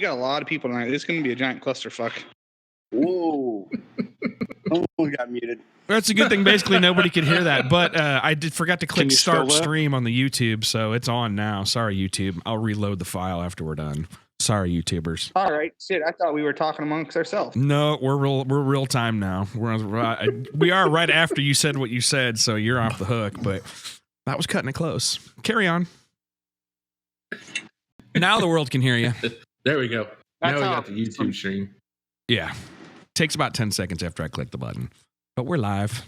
got a lot of people tonight. It's going to be a giant clusterfuck. Whoa. We got muted. That's a good thing. Basically, nobody could hear that. But I forgot to click start stream on the YouTube, so it's on now. Sorry, YouTube. I'll reload the file after we're done. Sorry, YouTubers. All right. Shit, I thought we were talking amongst ourselves. No, we're real time now. We are right after you said what you said, so you're off the hook. But that was cutting it close. Carry on. Now the world can hear you. There we go. Now we got the YouTube stream. Yeah. Takes about 10 seconds after I click the button. But we're live.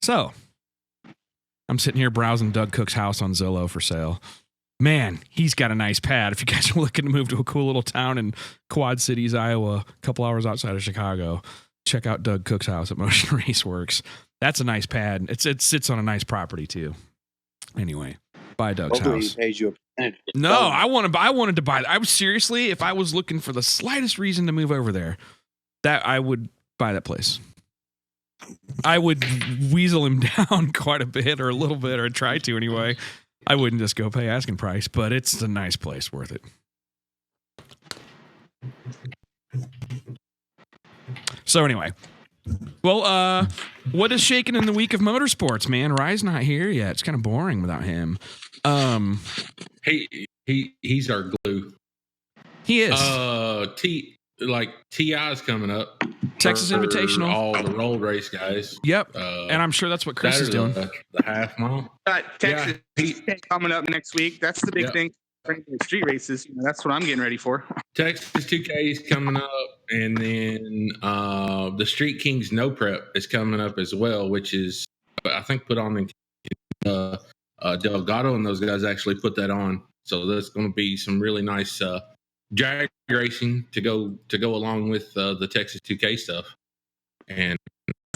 So, I'm sitting here browsing Doug Cook's house on Zillow for sale. Man, he's got a nice pad. If you guys are looking to move to a cool little town in Quad Cities, Iowa, a couple hours outside of Chicago, check out Doug Cook's house at Motion Raceworks. That's a nice pad. It sits on a nice property, too. Anyway, buy Doug's house. He pays you a percentage. No, I wanted to buy. I was seriously, if I was looking for the slightest reason to move over there, that I would buy that place. I would weasel him down quite a bit or a little bit, or try to anyway. I wouldn't just go pay asking price, but it's a nice place, worth it. So anyway, well, what is shaking in the week of motorsports, man? Rye's not here yet. It's kind of boring without him. He's our glue. He is. TI's coming up. Texas Invitational. All the road race guys. Yep. And I'm sure that's what Chris is doing. The half mile. Texas coming up next week. That's the big thing for street races. That's what I'm getting ready for. Texas 2K is coming up. And then the Street Kings No Prep is coming up as well, which is, I think, put on in Delgado, and those guys actually put that on. So there's going to be some really nice drag racing to go along with the Texas 2K stuff. And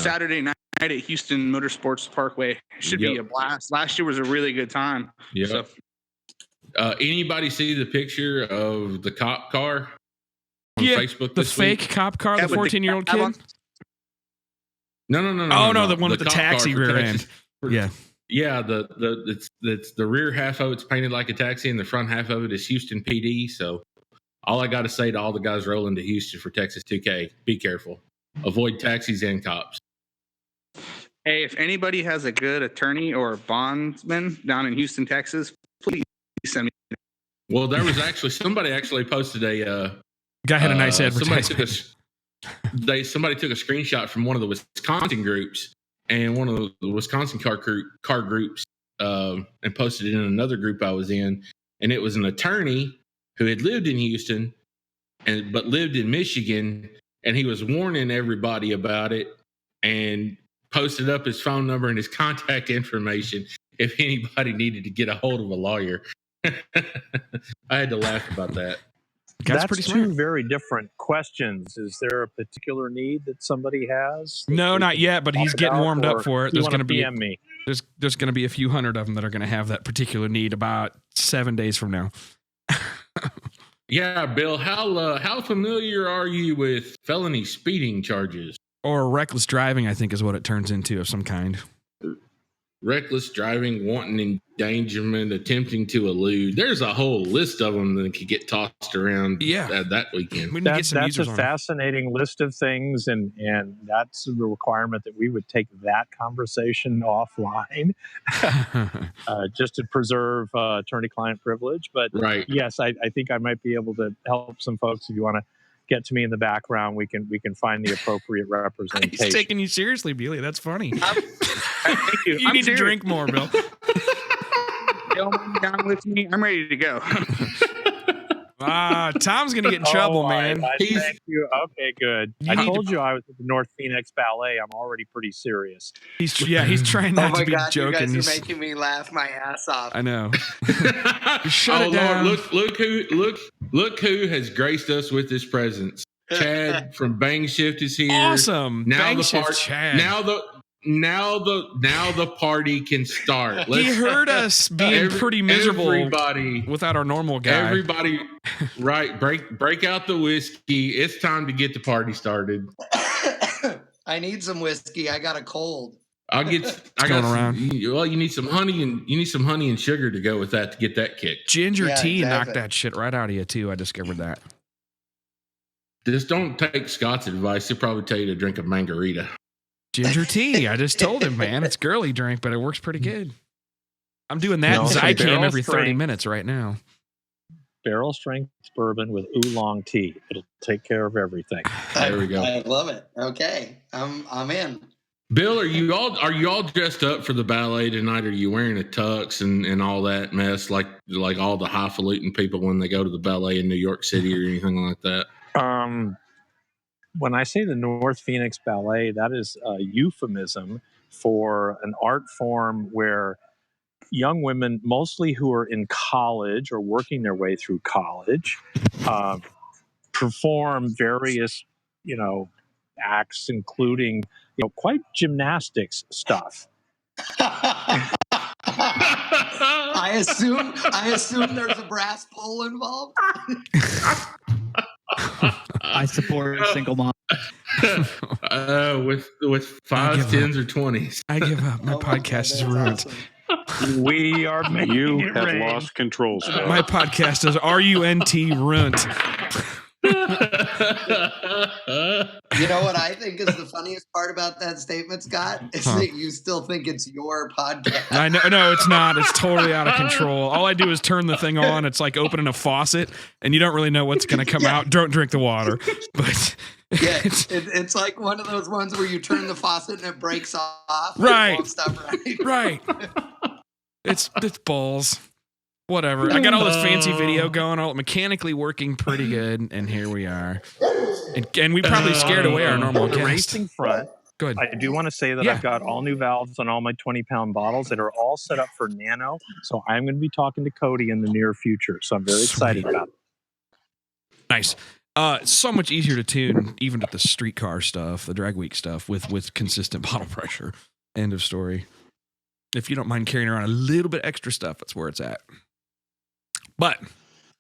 Saturday night at Houston Motorsports Parkway should be a blast. Last year was a really good time. Yeah. So. Anybody see the picture of the cop car on Facebook? The fake cop car, the 14-year-old kid. No. Oh no, the one with the taxi rear end. Yeah. Yeah, it's the rear half of it's painted like a taxi, and the front half of it is Houston PD. So all I got to say to all the guys rolling to Houston for Texas 2K, be careful. Avoid taxis and cops. Hey, if anybody has a good attorney or bondsman down in Houston, Texas, please send me. Well, there was actually somebody posted a guy had a nice advertisement. Somebody took a screenshot from one of the Wisconsin groups and one of the Wisconsin car groups and posted it in another group I was in, and it was an attorney who had lived in Houston but lived in Michigan, and he was warning everybody about it and posted up his phone number and his contact information if anybody needed to get a hold of a lawyer. I had to laugh about that. That's two very different questions. Is there a particular need that somebody has? No, not yet, but he's getting warmed up for it. There's going to be there's going to be a few hundred of them that are going to have that particular need about 7 days from now. Yeah, Bill, how familiar are you with felony speeding charges? Or reckless driving, I think is what it turns into, of some kind. Reckless driving, wanton endangerment, attempting to elude. There's a whole list of them that could get tossed around that weekend. That's a fascinating list of things, and that's the requirement that we would take that conversation offline just to preserve attorney-client privilege. But yes, I think I might be able to help some folks. If you want to get to me in the background, we can find the appropriate representation. He's taking you seriously, Billy. That's funny. Thank you. You need to drink more, Bill. Down with me. I'm ready to go. Tom's gonna get in trouble, man. Thank you. Okay, good. I told you I was at the North Phoenix Ballet. I'm already pretty serious. He's trying not to be joking. You guys are making me laugh my ass off. I know. Shut it down. Lord, look who has graced us with his presence. Chad from Bang Shift is here. Awesome. Now Chad. Now the party can start. He heard us being pretty miserable without our normal guy. Everybody, right? Break out the whiskey. It's time to get the party started. I need some whiskey. I got a cold. I got around. Well, you need some honey and sugar to go with that to get that kick. Ginger tea knocked that shit right out of you too. I discovered that. Just don't take Scott's advice. He'll probably tell you to drink a margarita. Ginger tea. I just told him, man, it's girly drink, but it works pretty good. I'm doing that No, Zycam barrel every 30 strength. minutes right now. Barrel strength bourbon with oolong tea. It'll take care of everything. There we go. I love it. Okay, I'm in. Bill, are you all dressed up for the ballet tonight? Are you wearing a tux and all that mess like all the highfalutin people when they go to the ballet in New York City or anything like that? When I say the North Phoenix Ballet, that is a euphemism for an art form where young women, mostly who are in college or working their way through college, perform various, acts, including, quite gymnastics stuff. I assume there's a brass pole involved. I support a single mom. With 5s, 10s, or 20s. I give up. My podcast is ruined. Awesome. We are making You it have rain. lost control, Scott. My podcast is RUNT ruined. You know what I think is the funniest part about that statement, Scott? Is that you still think it's your podcast. I know, no, it's not. It's totally out of control. All I do is turn the thing on. It's like opening a faucet, and you don't really know what's going to come out. Don't drink the water. But Yeah, it's like one of those ones where you turn the faucet and it breaks off. Right. It won't stop running. right, it's balls. Whatever. I got all this fancy video going, all mechanically working pretty good, and here we are. And we probably scared away our normal On the guest. racing front, Go ahead. I do want to say that Yeah. I've got all new valves on all my 20-pound bottles that are all set up for nano. So I'm going to be talking to Cody in the near future. So I'm very excited Sweet. about it. Nice. So much easier to tune, even at the streetcar stuff, the drag week stuff, with consistent bottle pressure. End of story. If you don't mind carrying around a little bit extra stuff, that's where it's at. But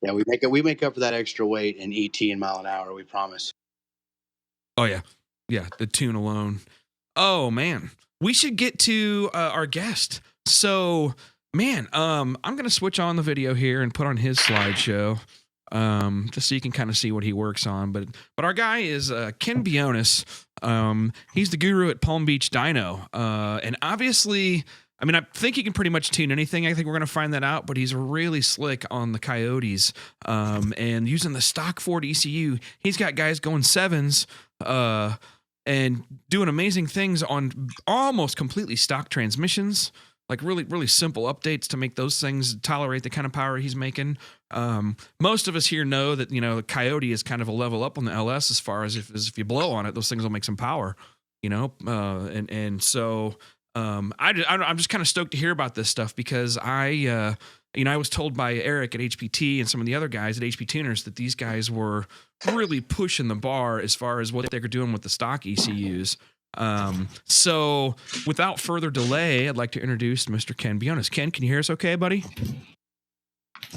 Yeah, we make up for that extra weight in ET and mile an hour. We promise. oh yeah, the tune alone. Oh man, we should get to our guest. So man, I'm gonna switch on the video here and put on his slideshow, just so you can kind of see what he works on. But our guy is Ken Bjonnes. He's the guru at Palm Beach Dyno, and obviously, I mean, I think he can pretty much tune anything. I think we're going to find that out, but he's really slick on the Coyotes, and using the stock Ford ECU. He's got guys going 7s, and doing amazing things on almost completely stock transmissions, like really, really simple updates to make those things tolerate the kind of power he's making. Most of us here know that, the Coyote is kind of a level up on the LS as far as if you blow on it, those things will make some power, and so, I'm just kind of stoked to hear about this stuff because I was told by Eric at HPT and some of the other guys at HP Tuners that these guys were really pushing the bar as far as what they were doing with the stock ECUs. So without further delay, I'd like to introduce Mr. Ken Bjonnes. Ken, can you hear us okay, buddy?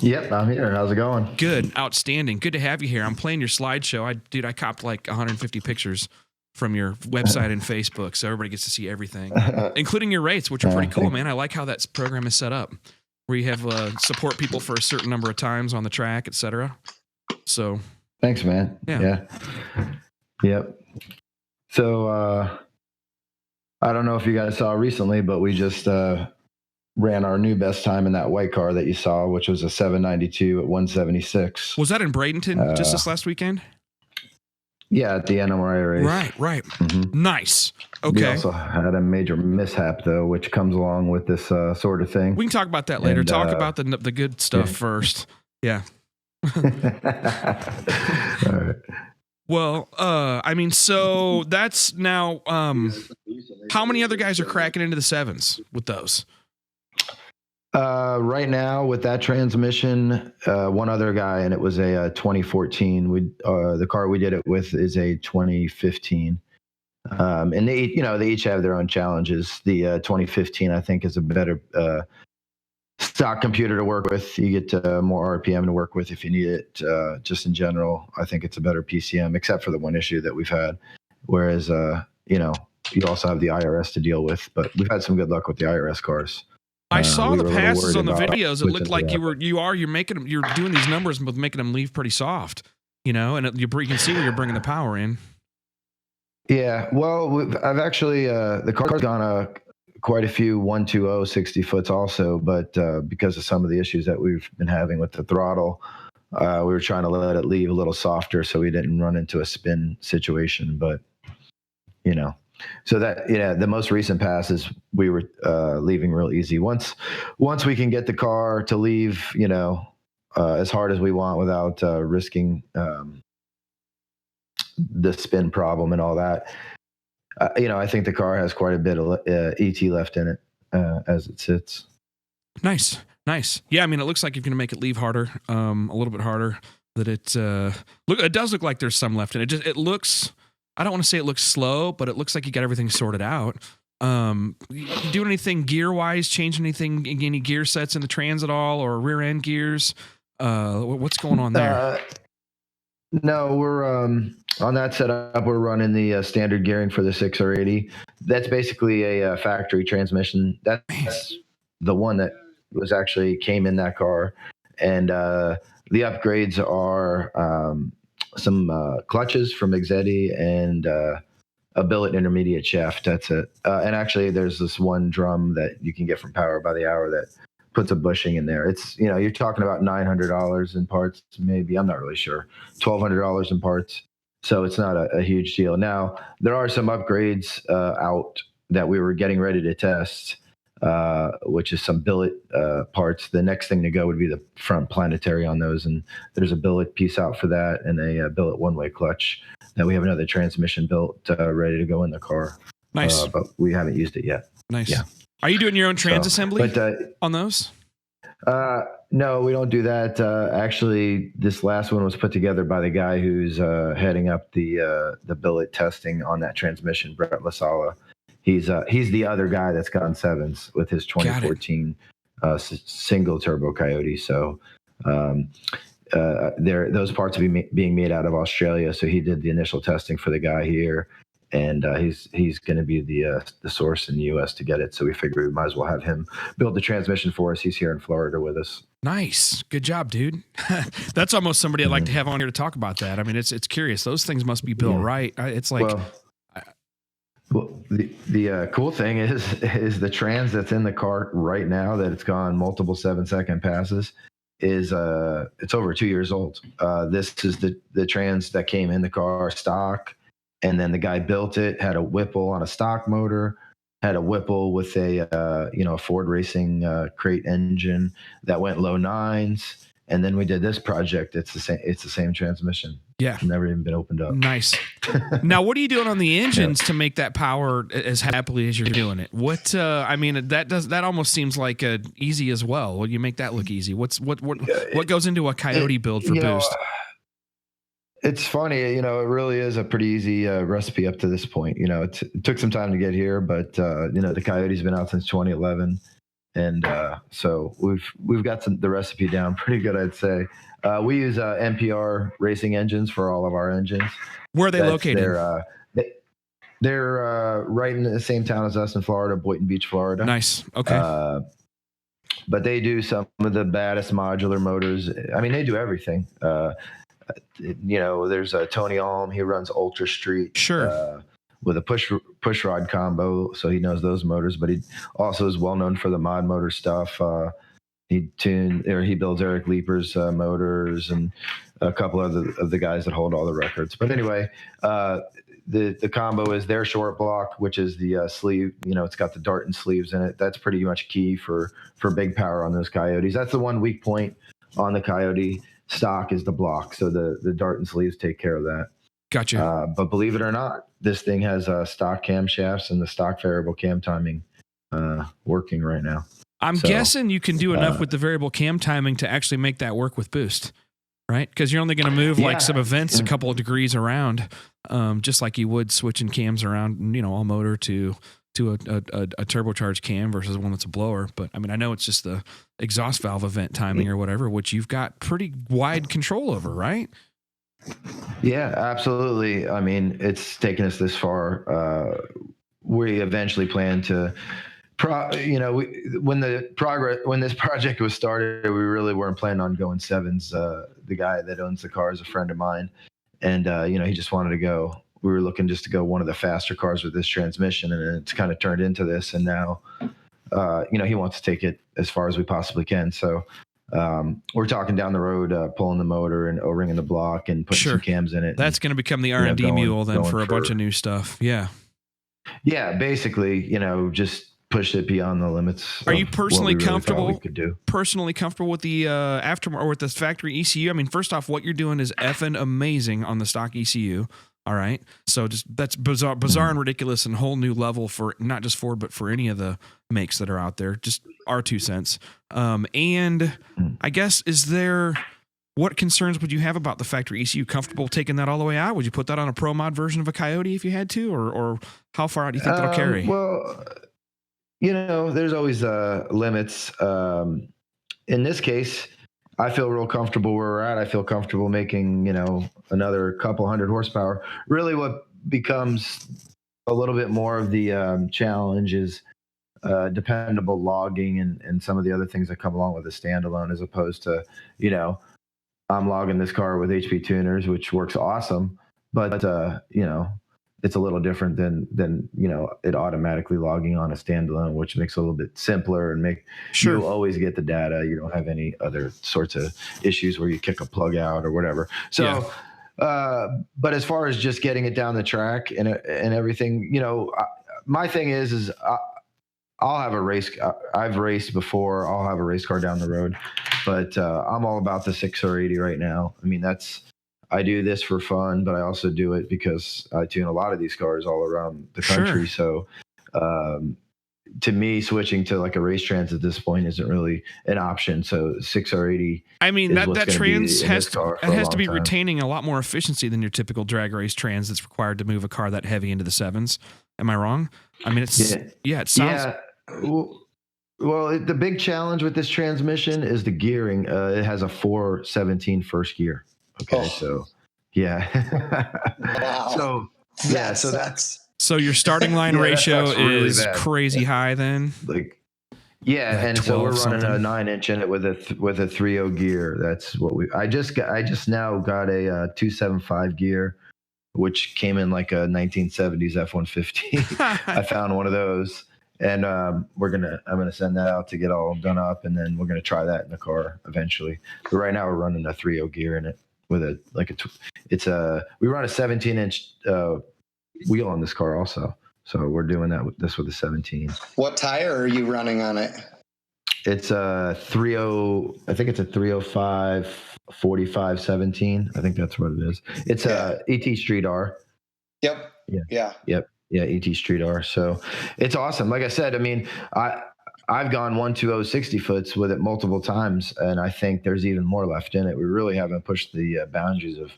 Yep, I'm here. How's it going? Good. Outstanding. Good to have you here. I'm playing your slideshow. I copped like 150 pictures from your website and Facebook, so everybody gets to see everything, including your rates, which are pretty cool, man. I like how that program is set up, where you have support people for a certain number of times on the track, etc. So, thanks, man. Yeah. Yep. So, I don't know if you guys saw recently, but we just ran our new best time in that white car that you saw, which was a 792 at 176. Was that in Bradenton just this last weekend? Yeah, at the NMRA race. Right. Mm-hmm. Nice. We Okay. also had a major mishap, though, which comes along with this sort of thing. We can talk about that later. And, Talk about the good stuff first. Yeah. All right. Well, so that's now. How many other guys are cracking into the 7s with those? Right now, with that transmission, one other guy, and it was a 2014. The car we did it with is a 2015, and they each have their own challenges. The 2015, I think, is a better stock computer to work with. You get more RPM to work with if you need it. Just in general, I think it's a better PCM, except for the one issue that we've had. Whereas, you also have the IRS to deal with, but we've had some good luck with the IRS cars. I saw the were a little passes worried on the about videos. It looked like switching to you're doing these numbers with making them leave pretty soft. you know, and you can see where you're bringing the power in. Yeah, well, I've actually the car's gone quite a few 120 60 foots also, but because of some of the issues that we've been having with the throttle, we were trying to let it leave a little softer so we didn't run into a spin situation. But you know, so that the most recent passes we were leaving real easy. Once we can get the car to leave, as hard as we want without risking the spin problem and all that. I think the car has quite a bit of ET left in it as it sits. Nice. Yeah, I mean, it looks like you're going to make it leave harder, a little bit harder. That it does look like there's some left in it. It looks. I don't want to say it looks slow, but it looks like you got everything sorted out. You doing anything gear wise? Change anything? Any gear sets in the trans at all, or rear end gears? What's going on there? No, we're on that setup. We're running the standard gearing for the 6R80. That's basically a factory transmission. That's the one that was actually came in that car, and the upgrades are some clutches from Exedi and a billet intermediate shaft. That's it. And actually, there's this one drum that you can get from Power by the Hour that puts a bushing in there. It's, you're talking about $900 in parts, maybe. I'm not really sure. $1,200 in parts. So it's not a huge deal. Now, there are some upgrades out that we were getting ready to test, which is some billet parts. The next thing to go would be the front planetary on those. And there's a billet piece out for that and a billet one-way clutch. Then we have another transmission built ready to go in the car. Nice. But we haven't used it yet. Nice. Yeah. Are you doing your own trans assembly on those? No, we don't do that. Actually, this last one was put together by the guy who's heading up the billet testing on that transmission, Brett LaSala. He's the other guy that's gone sevens with his 2014 single turbo Coyote. So those parts are being made out of Australia. So he did the initial testing for the guy here. And he's going to be the source in the U.S. to get it. So we figured we might as well have him build the transmission for us. He's here in Florida with us. Nice. Good job, dude. That's almost somebody I'd like to have on here to talk about that. I mean, it's curious. Those things must be built right. It's like... Well, the cool thing is the trans that's in the car right now that it's gone multiple 7-second passes is it's over 2 years old. This is the trans that came in the car stock. And then the guy built it, had a Whipple on a stock motor, had a Whipple with a Ford Racing crate engine that went low nines. And then we did this project. It's the same transmission. Yeah. It's never even been opened up. Nice. Now, what are you doing on the engines to make that power as happily as you're doing it? What that almost seems like easy as well. Well, you make that look easy. What goes into a Coyote build for boost? It's funny, it really is a pretty easy recipe up to this point. It took some time to get here, but the Coyote's been out since 2011, and so we've got the recipe down pretty good, I'd say. We use NPR racing engines for all of our engines. Where are they located? They're right in the same town as us in Florida, Boynton Beach, Florida. Nice. Okay. But they do some of the baddest modular motors. I mean, they do everything. There's Tony Alm. He runs Ultra Street. Sure. With a push rod combo, so he knows those motors. But he also is well known for the mod motor stuff. He builds Eric Leeper's motors and a couple of the guys that hold all the records. But anyway, the combo is their short block, which is the sleeve. It's got the Darton sleeves in it. That's pretty much key for big power on those Coyotes. That's the one weak point on the Coyote stock is the block. So the Darton sleeves take care of that. Gotcha. But believe it or not, this thing has stock camshafts and the stock variable cam timing working right now. I'm guessing you can do enough with the variable cam timing to actually make that work with boost, right? Because you're only going to move like some events a couple of degrees around, just like you would switching cams around, all motor to a turbocharged cam versus one that's a blower. But I mean, I know it's just the exhaust valve event timing or whatever, which you've got pretty wide control over, right? Yeah, absolutely. I mean, it's taken us this far. We eventually plan to when this project was started, we really weren't planning on going sevens. The guy that owns the car is a friend of mine, and he just wanted to go. We were looking just to go one of the faster cars with this transmission, and it's kind of turned into this. And now, he wants to take it as far as we possibly can. So we're talking down the road, pulling the motor and O-ringing the block and putting some cams in it. That's going to become the R&D mule then for a bunch of new stuff. Yeah. Yeah, basically, just push it beyond the limits. Are you personally comfortable? We could do. Personally comfortable with the aftermarket or with the factory ECU? I mean, first off, what you're doing is effing amazing on the stock ECU. All right, so that's bizarre and ridiculous, and whole new level for not just Ford but for any of the makes that are out there. Just our 2 cents. And I guess what concerns would you have about the factory ECU? Comfortable taking that all the way out? Would you put that on a Pro Mod version of a Coyote if you had to, or how far out do you think that'll carry? Well, there's always limits. In this case, I feel real comfortable where we're at. I feel comfortable making, another couple hundred horsepower. Really what becomes a little bit more of the challenge is dependable logging and some of the other things that come along with a standalone, as opposed to, I'm logging this car with HP tuners, which works awesome, but, it's a little different than it automatically logging on a standalone, which makes it a little bit simpler and you'll always get the data. You don't have any other sorts of issues where you kick a plug out or whatever. So, but as far as just getting it down the track and everything, my thing is I'll have a race. I've raced before. I'll have a race car down the road, but I'm all about the 6R80 right now. I mean, I do this for fun, but I also do it because I tune a lot of these cars all around the country. So, to me, switching to like a race trans at this point isn't really an option. So 6R80. I mean, that trans has to be retaining a lot more efficiency than your typical drag race trans that's required to move a car that heavy into the sevens. Am I wrong? I mean, it sounds. Yeah. Well, the big challenge with this transmission is the gearing. It has a 417 first gear. Okay, so yeah. Wow. So your starting line ratio is really crazy high then. And so we're running a 9-inch in it with a 3.0 gear. That's what I just now got a 275 gear, which came in like a 1970s F-150. I found one of those. And I'm gonna send that out to get all done up, and then we're gonna try that in the car eventually. But right now we're running a 3.0 gear in it with we run a 17-inch wheel on this car also. So we're doing that with a 17. What tire are you running on it? It's a 3.0. I think it's a 305 45 17. I think that's what it is. It's a ET Street R. Yep. Yeah. Yep. Yeah, ET Street R. So it's awesome. Like I said, I mean, I've gone 1.20 60 foots with it multiple times, and I think there's even more left in it. We really haven't pushed the boundaries of,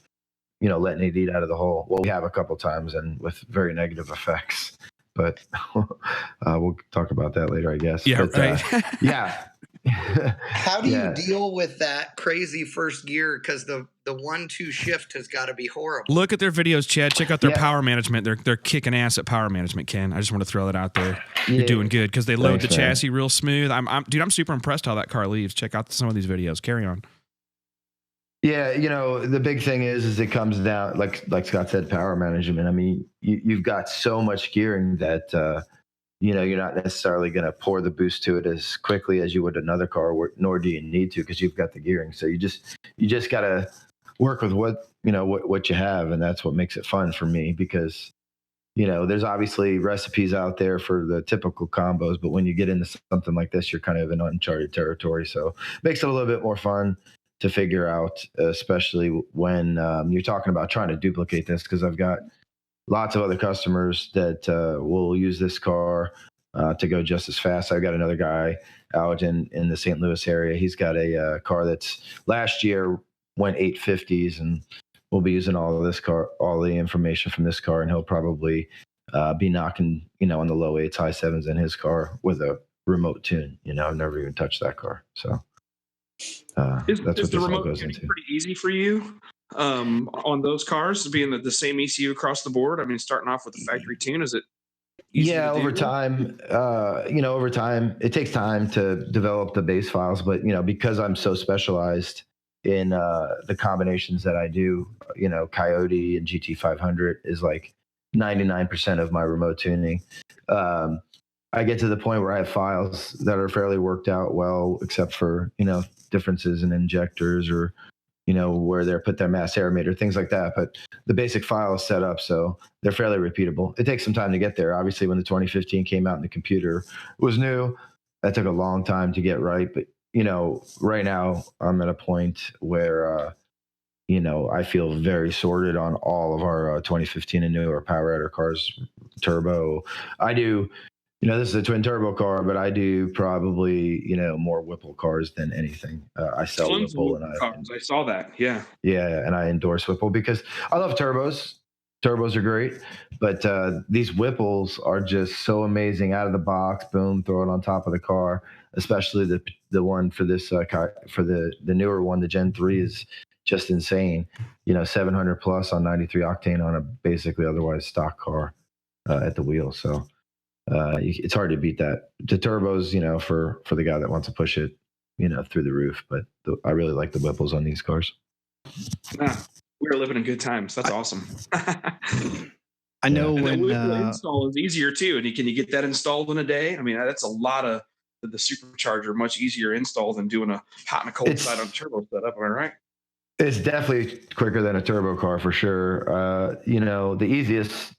letting it eat out of the hole. Well, we have a couple times, and with very negative effects. But we'll talk about that later, I guess. Yeah, but, right. Yeah. How do you deal with that crazy first gear? Because the 1-2 shift has got to be horrible. Look at their videos, Chad. Check out their power management. They're kicking ass at power management, Ken. I just want to throw that out there. You're doing good because they load the chassis real smooth. I'm super impressed how that car leaves. Check out some of these videos. Carry on. Yeah, the big thing is it comes down, like Scott said, power management. I mean, you've got so much gearing that you're not necessarily going to pour the boost to it as quickly as you would another car, nor do you need to because you've got the gearing. So you just got to work with what you have, and that's what makes it fun for me because there's obviously recipes out there for the typical combos, but when you get into something like this, you're kind of in uncharted territory. So it makes it a little bit more fun to figure out, especially when you're talking about trying to duplicate this, because I've got lots of other customers that will use this car to go just as fast. I've got another guy out in the St. Louis area. He's got a car that's last year went 850s, and we'll be using all the information from this car, and he'll probably be knocking, on the low 8s, high 7s in his car with a remote tune. I've never even touched that car. So that's what this all goes into. Pretty easy for you on those cars, being the same ECU across the board. I mean, starting off with the factory tune, is it Easy Yeah, to over do? time, over time, it takes time to develop the base files. But because I'm so specialized in the combinations that I do, Coyote and GT500 is like 99% of my remote tuning. I get to the point where I have files that are fairly worked out well, except for differences in injectors or where they put their mass air meter, things like that. But the basic file is set up, so they're fairly repeatable. It takes some time to get there. Obviously, when the 2015 came out and the computer was new, that took a long time to get right. But, right now I'm at a point where, I feel very sorted on all of our 2015 and newer power adder cars, turbo. I do, this is a twin turbo car, but I do probably, more Whipple cars than anything. I sell Tons of Whipple Whipple cars. I saw that. Yeah. yeah, and I endorse Whipple because I love turbos. Turbos are great, but these Whipples are just so amazing out of the box. Boom, throw it on top of the car. Especially the one for this for the newer one, the Gen 3 is just insane. 700 plus on 93 octane on a basically otherwise stock car at the wheel. So it's hard to beat that. The turbos, for the guy that wants to push it, through the roof. But I really like the Whipples on these cars. We're living in good times. That's awesome. I know And when the install is easier too. And can you get that installed in a day? I mean, that's a lot of the supercharger, much easier install than doing a hot and a cold side on turbo setup. Am I right? It's definitely quicker than a turbo car for sure. The easiest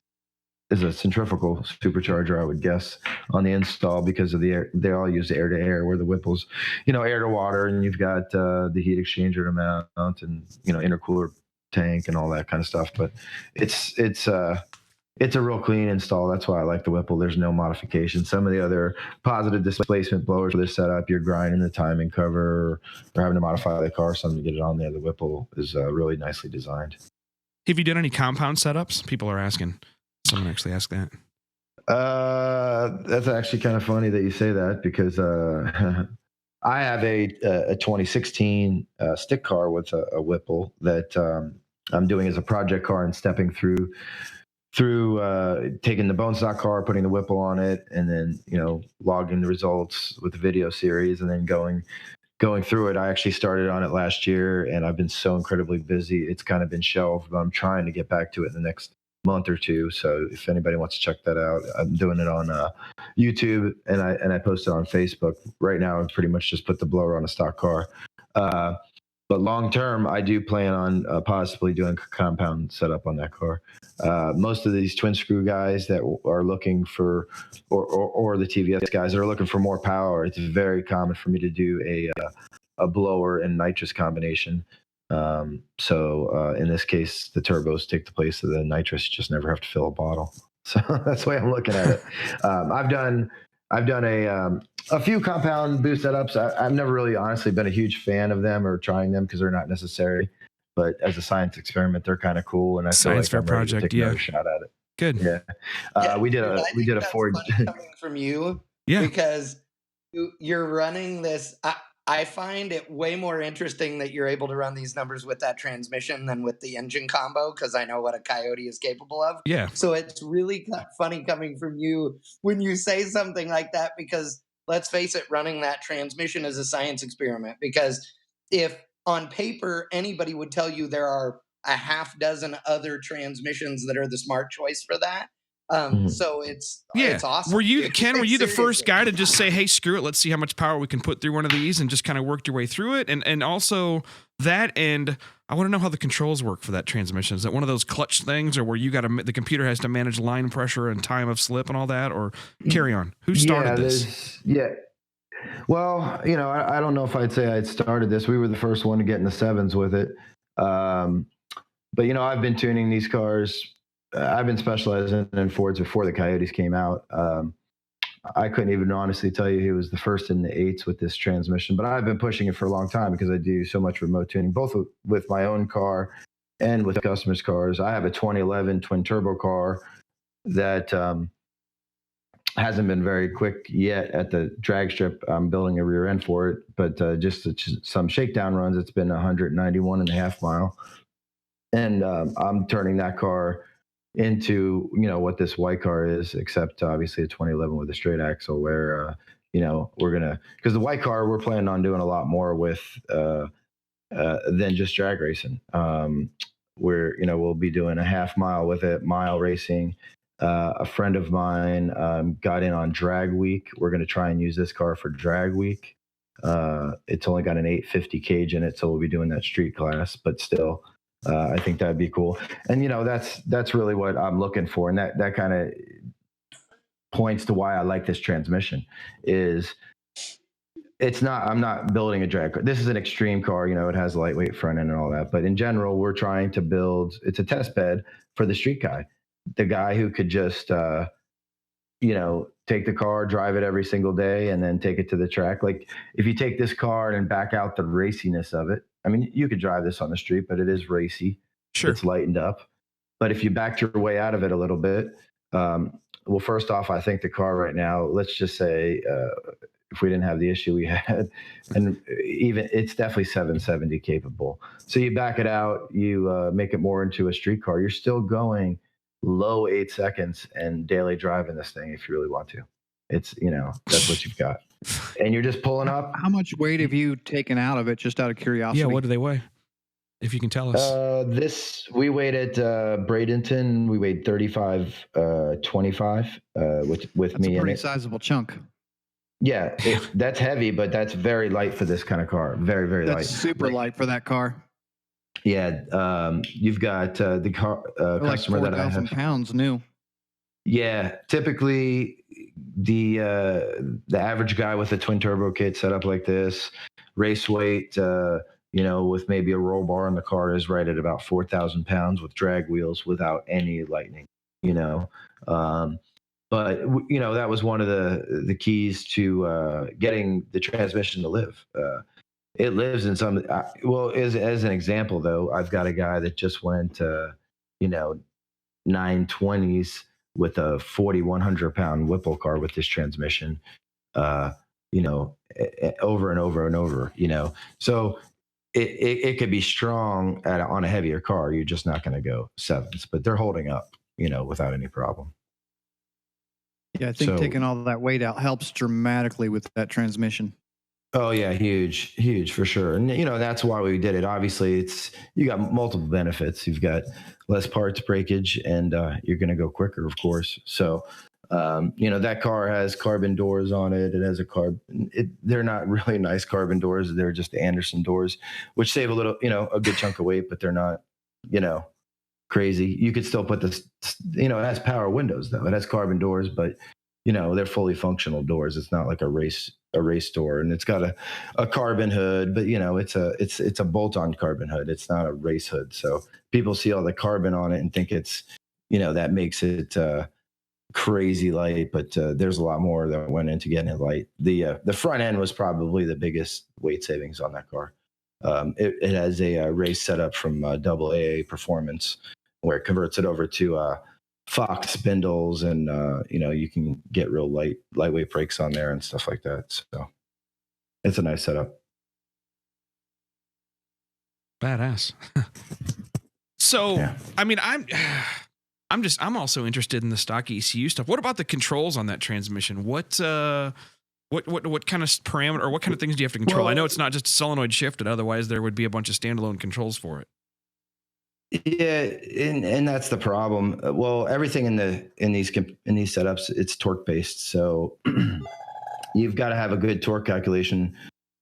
is a centrifugal supercharger, I would guess, on the install because of the air. They all use air to air, where the Whipples, air to water, and you've got the heat exchanger to mount and intercooler tank and all that kind of stuff. But it's a real clean install. That's why I like the Whipple. There's no modification. Some of the other positive displacement blowers for this setup, you're grinding the timing cover or having to modify the car some to get it on there. The Whipple is really nicely designed. Have you done any compound setups? People are asking. Someone actually asked that. That's actually kind of funny that you say that because I have a 2016 stick car with a Whipple that I'm doing as a project car and stepping through taking the bone stock car, putting the Whipple on it, and then logging the results with the video series, and then going through it. I actually started on it last year, and I've been so incredibly busy. It's kind of been shelved, but I'm trying to get back to it in the next month or two. So if anybody wants to check that out, I'm doing it on YouTube, and I post it on Facebook. Right now, I've pretty much just put the blower on a stock car. But long term, I do plan on possibly doing a compound setup on that car. Most of these twin screw guys that are looking for, or the TVS guys that are looking for more power, it's very common for me to do a blower and nitrous combination. So in this case, the turbos take the place of the nitrous. You just never have to fill a bottle. So that's the way I'm looking at it. I've done a few compound boost setups. I've never really honestly been a huge fan of them or trying them because they're not necessary. But as a science experiment, they're kind of cool. And I Science fair project, take another shot at it. Good. Yeah. We did a Ford coming from you. Yeah. Because you're running this. I find it way more interesting that you're able to run these numbers with that transmission than with the engine combo, because I know what a Coyote is capable of. Yeah. So it's really funny coming from you when you say something like that, because let's face it, running that transmission is a science experiment. Because if on paper anybody would tell you there are a half dozen other transmissions that are the smart choice for that. So it's awesome. Were you the first guy to just say, hey, screw it, let's see how much power we can put through one of these, and just kind of worked your way through it? And also that, and I want to know how the controls work for that transmission. Is that one of those clutch things, or where the computer has to manage line pressure and time of slip and all that? Or carry on. Who started this? Yeah. Well, I don't know if I'd say I'd started this. We were the first one to get in the sevens with it. But I've been tuning these cars. I've been specializing in Fords before the Coyotes came out. I couldn't even honestly tell you who was the first in the 8s with this transmission, but I've been pushing it for a long time because I do so much remote tuning, both with my own car and with customers' cars. I have a 2011 twin turbo car that hasn't been very quick yet at the drag strip. I'm building a rear end for it, but just some shakedown runs, it's been 191.5 mile. And I'm turning that car into, what this white car is, except obviously a 2011 with a straight axle where, because the white car, we're planning on doing a lot more with than just drag racing. We'll be doing a half mile with it, mile racing. A friend of mine got in on drag week. We're going to try and use this car for drag week. It's only got an 850 cage in it, so we'll be doing that street class, but still, I think that'd be cool. And, that's really what I'm looking for. And that kind of points to why I like this transmission is I'm not building a drag car. This is an extreme car, it has a lightweight front end and all that. But in general, we're trying to build, it's a test bed for the street guy, the guy who could just, take the car, drive it every single day, and then take it to the track. Like if you take this car and back out the raciness of it, I mean, you could drive this on the street, but it is racy. Sure. It's lightened up. But if you backed your way out of it a little bit, well, first off, I think the car right now, let's just say, if we didn't have the issue we had, and even it's definitely 770 capable. So you back it out, you make it more into a street car. You're still going low 8 seconds and daily driving this thing if you really want to. It's, that's what you've got. And you're just pulling up. How much weight have you taken out of it, just out of curiosity? Yeah, what do they weigh? If you can tell us. We weighed at Bradenton, we weighed 35.25 with that's me in it. a pretty sizable chunk. Yeah, that's heavy, but that's very light for this kind of car. Very, very light. That's super light for that car. Yeah, you've got the car customer like 4, that I have. pounds new. Yeah, typically the average guy with a twin turbo kit set up like this, race weight, with maybe a roll bar on the car is right at about 4,000 pounds with drag wheels without any lightning. But that was one of the keys to getting the transmission to live. It lives in some. As an example, though, I've got a guy that just went 920s with a 4,100 pound Whipple car with this transmission. Over and over and over. So it could be strong on a heavier car. You're just not going to go sevens, but they're holding up, without any problem. Yeah, I think taking all that weight out helps dramatically with that transmission. Oh yeah, huge for sure. And that's why we did it. Obviously, you got multiple benefits. You've got less parts breakage, and you're going to go quicker, of course. So, that car has carbon doors on it. It has they're not really nice carbon doors. They're just Anderson doors, which save a little, a good chunk of weight, but they're not, crazy. You could still put this, it has power windows though. It has carbon doors, but they're fully functional doors. It's not like a race door, and it's got a carbon hood, but it's a bolt-on carbon hood. It's not a race hood. So people see all the carbon on it and think it's, that makes it crazy light, but there's a lot more that went into getting it light. The front end was probably the biggest weight savings on that car. It has a race setup from AA Performance, where it converts it over to Fox spindles, and you can get real lightweight brakes on there and stuff like that. So it's a nice setup. Badass. So yeah. I mean, I'm also interested in the stock ECU stuff. What about the controls on that transmission? What kind of parameter or what kind of things do you have to control? I know it's not just solenoid shifted. Otherwise, there would be a bunch of standalone controls for it. Yeah, and that's the problem. Well, everything in these setups, it's torque based. So you've got to have a good torque calculation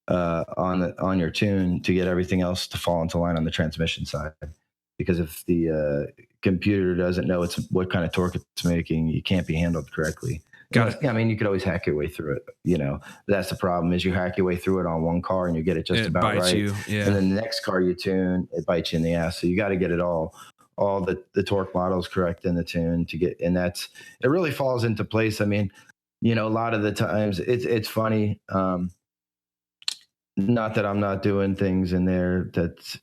on your tune to get everything else to fall into line on the transmission side. Because if the computer doesn't know what kind of torque it's making, you can't be handled correctly. Got it. I mean, you could always hack your way through it. That's the problem, is you hack your way through it on one car and you get it just about right. You, yeah. And then the next car you tune, it bites you in the ass. So you got to get it all the torque models correct in the tune to get, and it really falls into place. I mean, a lot of the times it's funny. Not that I'm not doing things in there that,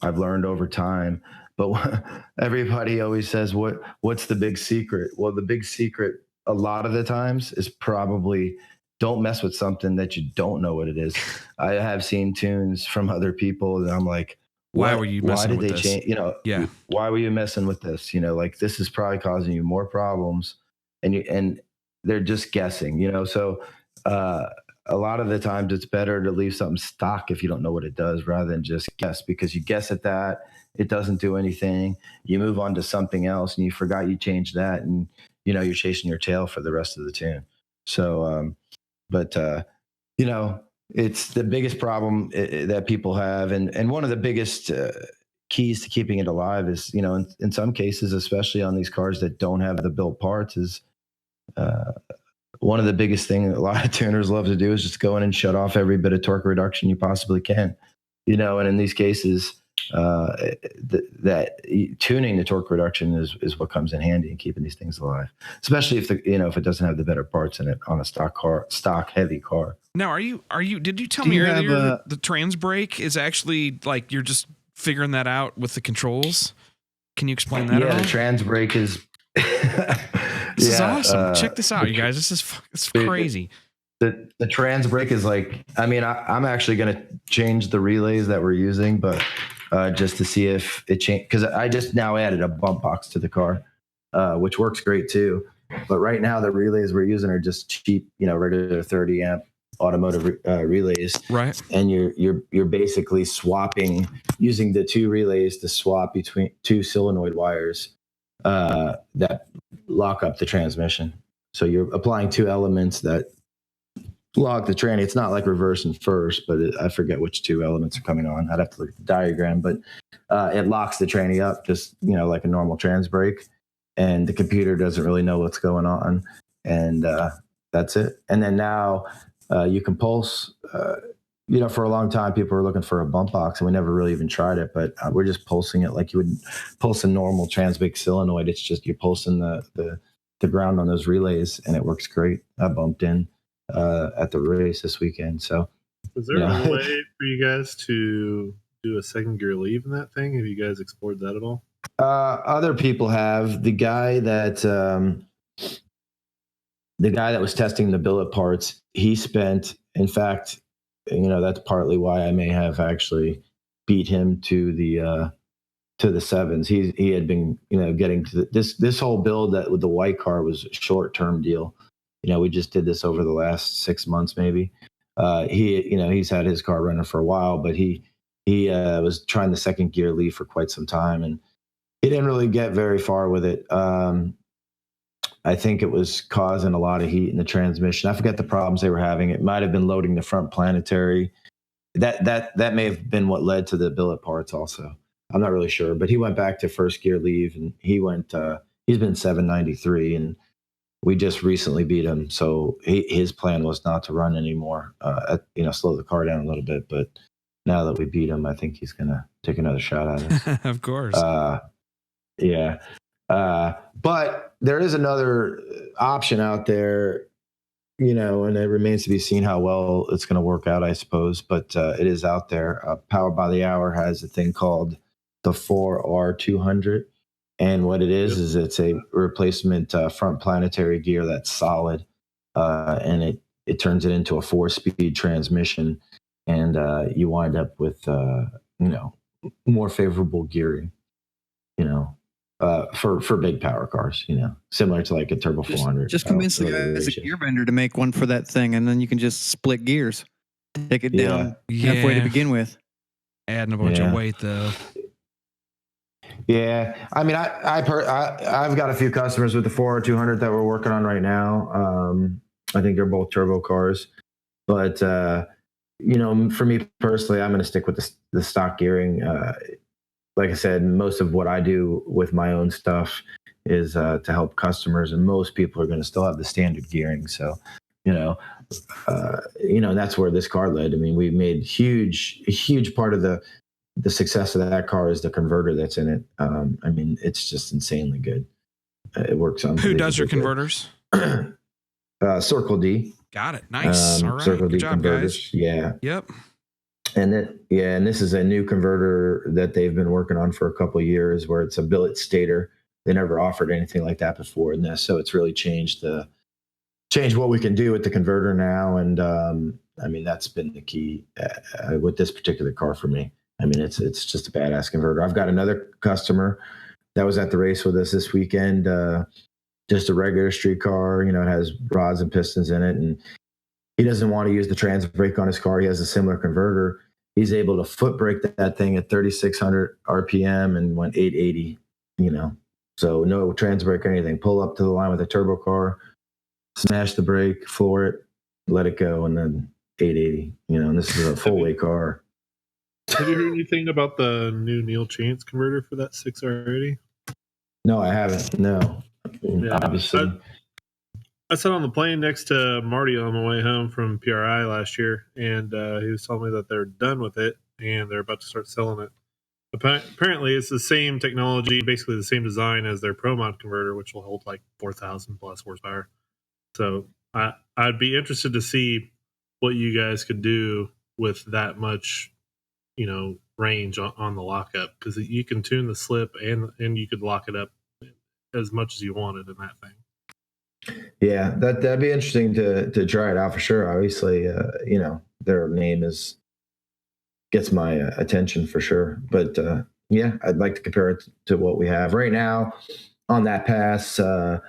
I've learned over time, but everybody always says, what's the big secret? Well, the big secret a lot of the times is probably don't mess with something that you don't know what it is. I have seen tunes from other people that I'm like, why were you messing why did with they this? change? You know, Yeah. why were you messing with this? You know, like this is probably causing you more problems, and they're just guessing. You know, so a lot of the times it's better to leave something stock if you don't know what it does, rather than just guess, because you guess at that, it doesn't do anything. You move on to something else, and you forgot you changed that, and you know you're chasing your tail for the rest of the tune. So, you know, it's the biggest problem that people have. And one of the biggest keys to keeping it alive is, you know, in some cases, especially on these cars that don't have the built parts, is one of the biggest things a lot of tuners love to do is just go in and shut off every bit of torque reduction you possibly can, you know, and in these cases, that tuning the torque reduction is what comes in handy in keeping these things alive, especially if if it doesn't have the better parts in it on a stock heavy car. Now, did you tell me earlier the trans brake is actually like you're just figuring that out with the controls? Can you explain that? Yeah, the trans brake is. This is awesome. Check this out, you guys. It's crazy. The trans brake is like, I mean, I'm actually going to change the relays that we're using, but just to see if it changed, because I just now added a bump box to the car, which works great too. But right now the relays we're using are just cheap, you know, regular 30 amp automotive relays. Right. And you're basically using the two relays to swap between two solenoid wires that lock up the transmission. So you're applying two elements that lock the tranny. It's not like reverse and first, but I forget which two elements are coming on. I'd have to look at the diagram, but it locks the tranny up just, you know, like a normal trans brake, and the computer doesn't really know what's going on. And that's it. And then now you can pulse, you know, for a long time, people were looking for a bump box, and we never really even tried it, but we're just pulsing it like you would pulse a normal trans brake solenoid. It's just you're pulsing the ground on those relays, and it works great. I bumped in at the race this weekend. So was there a way for you guys to do a second gear leave in that thing? Have you guys explored that at all? Other people have. The guy that was testing the billet parts, he spent, in fact, you know, that's partly why I may have actually beat him to the sevens. He had been, you know, getting to this whole build that with the white car was a short-term deal. You know, we just did this over the last 6 months, maybe. He's had his car running for a while, but he was trying the second gear leave for quite some time, and he didn't really get very far with it. I think it was causing a lot of heat in the transmission. I forget the problems they were having. It might have been loading the front planetary. That may have been what led to the billet parts also. I'm not really sure, but he went back to first gear leave, and he's been 793, and we just recently beat him. So his plan was not to run anymore, slow the car down a little bit. But now that we beat him, I think he's going to take another shot at us. Of course. Yeah. But there is another option out there, you know, and it remains to be seen how well it's going to work out, I suppose. But it is out there. Power by the Hour has a thing called the 4R200. And what it is it's a replacement front planetary gear that's solid. And it turns it into a 4-speed transmission. And you wind up with, more favorable gearing, you know. For big power cars, you know, similar to like a turbo 400. Just convince the guy as a gear vendor to make one for that thing, and then you can just split gears, take it down halfway to begin with. Adding a bunch of weight though. Yeah, I mean, I've got a few customers with the 4R200 that we're working on right now. I think they're both turbo cars, but you know, for me personally, I'm going to stick with the stock gearing. Like I said, most of what I do with my own stuff is to help customers, and most people are going to still have the standard gearing. So, that's where this car led. I mean, we made a huge part of the success of that car is the converter that's in it. I mean, it's just insanely good. It works on. Who does your converters? Circle D. Got it. Nice. All right. Circle D Good job, converters. guys. Yeah. Yep. And this is a new converter that they've been working on for a couple of years, where it's a billet stator. They never offered anything like that before in this, so it's really changed what we can do with the converter now. And I mean, that's been the key with this particular car for me. I mean, it's just a badass converter. I've got another customer that was at the race with us this weekend, just a regular street car. You know, it has rods and pistons in it, and he doesn't want to use the trans brake on his car. He has a similar converter. He's able to foot brake that thing at 3,600 RPM and went 880, you know. So no trans brake or anything. Pull up to the line with a turbo car, smash the brake, floor it, let it go, and then 880, you know, and this is a full weight car. Have you heard anything about the new Neil Chance converter for that 6R80? No, I haven't. No. Yeah, obviously. I sat on the plane next to Marty on the way home from PRI last year, and he was telling me that they're done with it and they're about to start selling it. Apparently, it's the same technology, basically the same design as their ProMod converter, which will hold like 4,000 plus horsepower. So I'd be interested to see what you guys could do with that much, you know, range on the lockup, because you can tune the slip and you could lock it up as much as you wanted in that thing. Yeah, that'd be interesting to try it out for sure. Obviously, you know, their name gets my attention for sure. But yeah, I'd like to compare it to what we have right now on that pass. I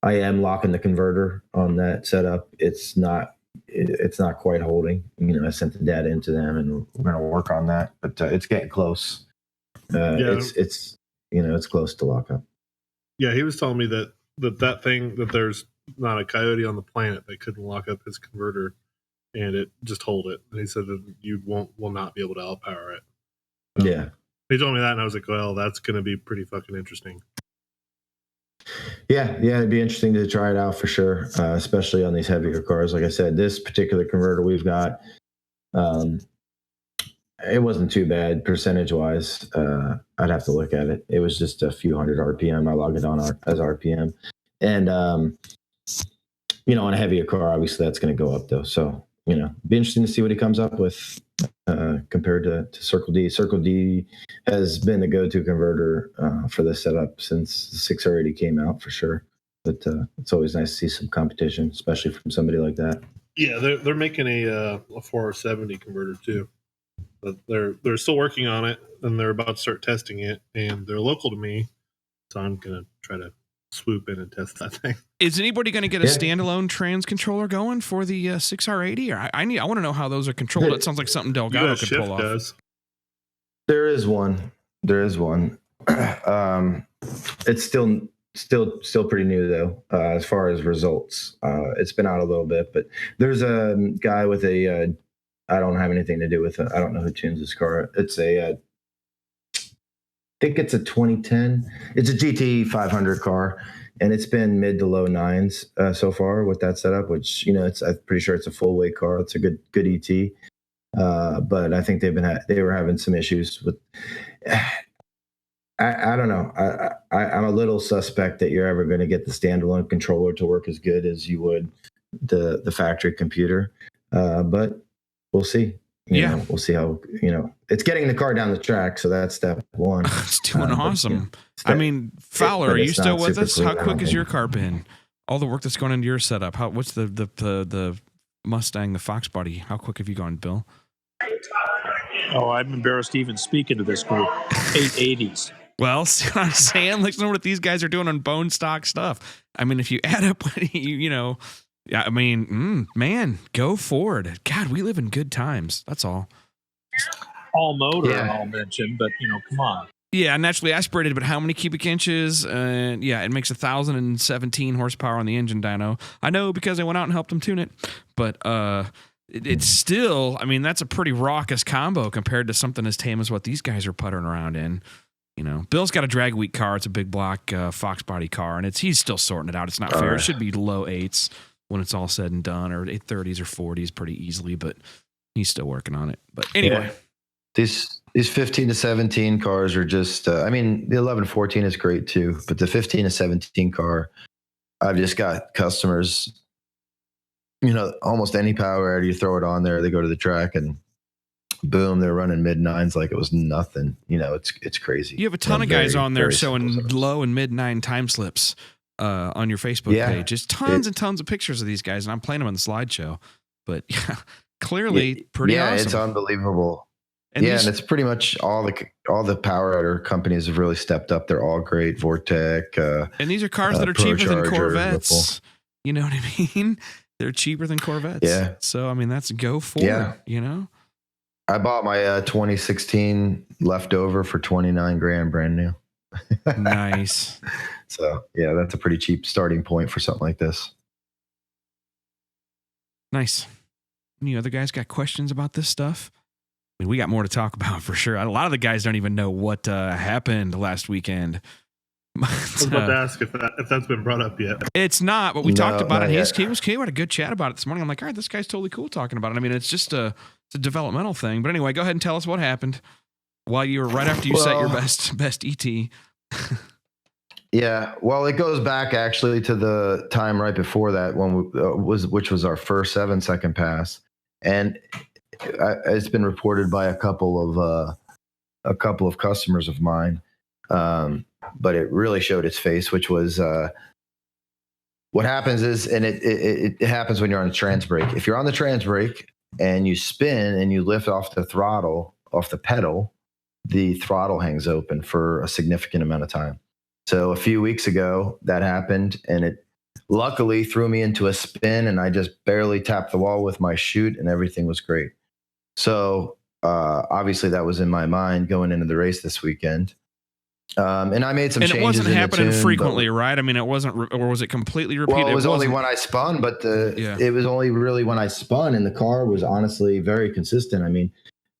am locking the converter on that setup. It's not quite holding. You know, I sent the data into them, and we're going to work on that. But it's getting close. It's you know, it's close to lock up. Yeah, he was telling me that thing, that there's not a coyote on the planet that couldn't lock up his converter and it just hold it. And he said that you will not be able to outpower it. So yeah. He told me that, and I was like, well, that's going to be pretty fucking interesting. Yeah, it'd be interesting to try it out for sure, especially on these heavier cars. Like I said, this particular converter we've got, it wasn't too bad percentage-wise. I'd have to look at it. It was just a few hundred RPM. I logged it on as RPM. And, you know, on a heavier car, obviously that's going to go up, though. So, you know, be interesting to see what he comes up with compared to Circle D. Circle D has been the go-to converter for this setup since the 6R80 came out, for sure. But it's always nice to see some competition, especially from somebody like that. Yeah, they're making a 470 converter, too. But they're still working on it, and they're about to start testing it, and they're local to me, so I'm gonna try to swoop in and test that thing. Is anybody going to get a standalone trans controller going for the 6R80? Or I want to know how those are controlled. It sounds like something Delgado could pull off. Does. There is one. It's still pretty new though, as far as results. It's been out a little bit, but there's a guy with a. I don't have anything to do with it. I don't know who tunes this car. It's I think it's a 2010. It's a GT 500 car, and it's been mid to low nines so far with that setup. Which, you know, I'm pretty sure it's a full weight car. It's a good ET, but I think they were having some issues with. I don't know. I'm a little suspect that you're ever going to get the standalone controller to work as good as you would the factory computer, but. We'll see. You know, we'll see how, you know, it's getting the car down the track. So that's step one. It's doing awesome. I mean, Fowler, are you still with us? How quick has your car been? All the work that's going into your setup. What's the Mustang, the Fox body? How quick have you gone, Bill? Oh, I'm embarrassed to even speak into this group. 880s. Well, see what I'm saying? Listen to what these guys are doing on bone stock stuff. I mean, if you add up, you know, yeah, I mean, man, go forward. God, we live in good times. That's all. All motor, I'll mention, but, you know, come on. Yeah, naturally aspirated, but how many cubic inches? Yeah, it makes 1,017 horsepower on the engine dyno. I know because I went out and helped them tune it. But it's still, I mean, that's a pretty raucous combo compared to something as tame as what these guys are puttering around in. You know, Bill's got a drag week car. It's a big block Fox body car, and he's still sorting it out. It's not fair. It should be low eights when it's all said and done, or 830s or 40s pretty easily, but he's still working on it. But anyway. Yeah. These 15 to 17 cars are just, I mean, the 11 to 14 is great too, but the 15 to 17 car, I've just got customers, you know, almost any power, you throw it on there, they go to the track and boom, they're running mid nines like it was nothing. You know, it's crazy. You have a ton of guys on there showing low and mid nine time slips on your Facebook page. Just tons and tons of pictures of these guys, and I'm playing them on the slideshow. But clearly, pretty awesome. It's unbelievable. And and it's pretty much all the power outer companies have really stepped up. They're all great. Vortec. And these are cars that are cheaper than ProCharger, Corvettes. Ripple. You know what I mean? They're cheaper than Corvettes. Yeah. So, I mean, that's go for it, you know? I bought my 2016 leftover for $29,000 brand new. Nice. So, yeah, that's a pretty cheap starting point for something like this. Nice. Any other guys got questions about this stuff? I mean, we got more to talk about for sure. A lot of the guys don't even know what happened last weekend. I was about to ask if that's been brought up yet. It's not, but we talked about it. He had a good chat about it this morning. I'm like, all right, this guy's totally cool talking about it. I mean, it's just it's a developmental thing. But anyway, go ahead and tell us what happened while you were right after you set your best ET. Yeah, well, it goes back actually to the time right before that when which was our first 7-second pass, and it's been reported by a couple of customers of mine. But it really showed its face, which was what happens is, and it happens when you're on the trans brake. If you're on the trans brake and you spin and you lift off the pedal, the throttle hangs open for a significant amount of time. So a few weeks ago that happened, and it luckily threw me into a spin, and I just barely tapped the wall with my chute, and everything was great. So obviously that was in my mind going into the race this weekend. And I made some changes. And it wasn't happening frequently, right? I mean, it wasn't, or was it completely repeated? Well, it was only when I spun, but it was only really when I spun, and the car was honestly very consistent. I mean,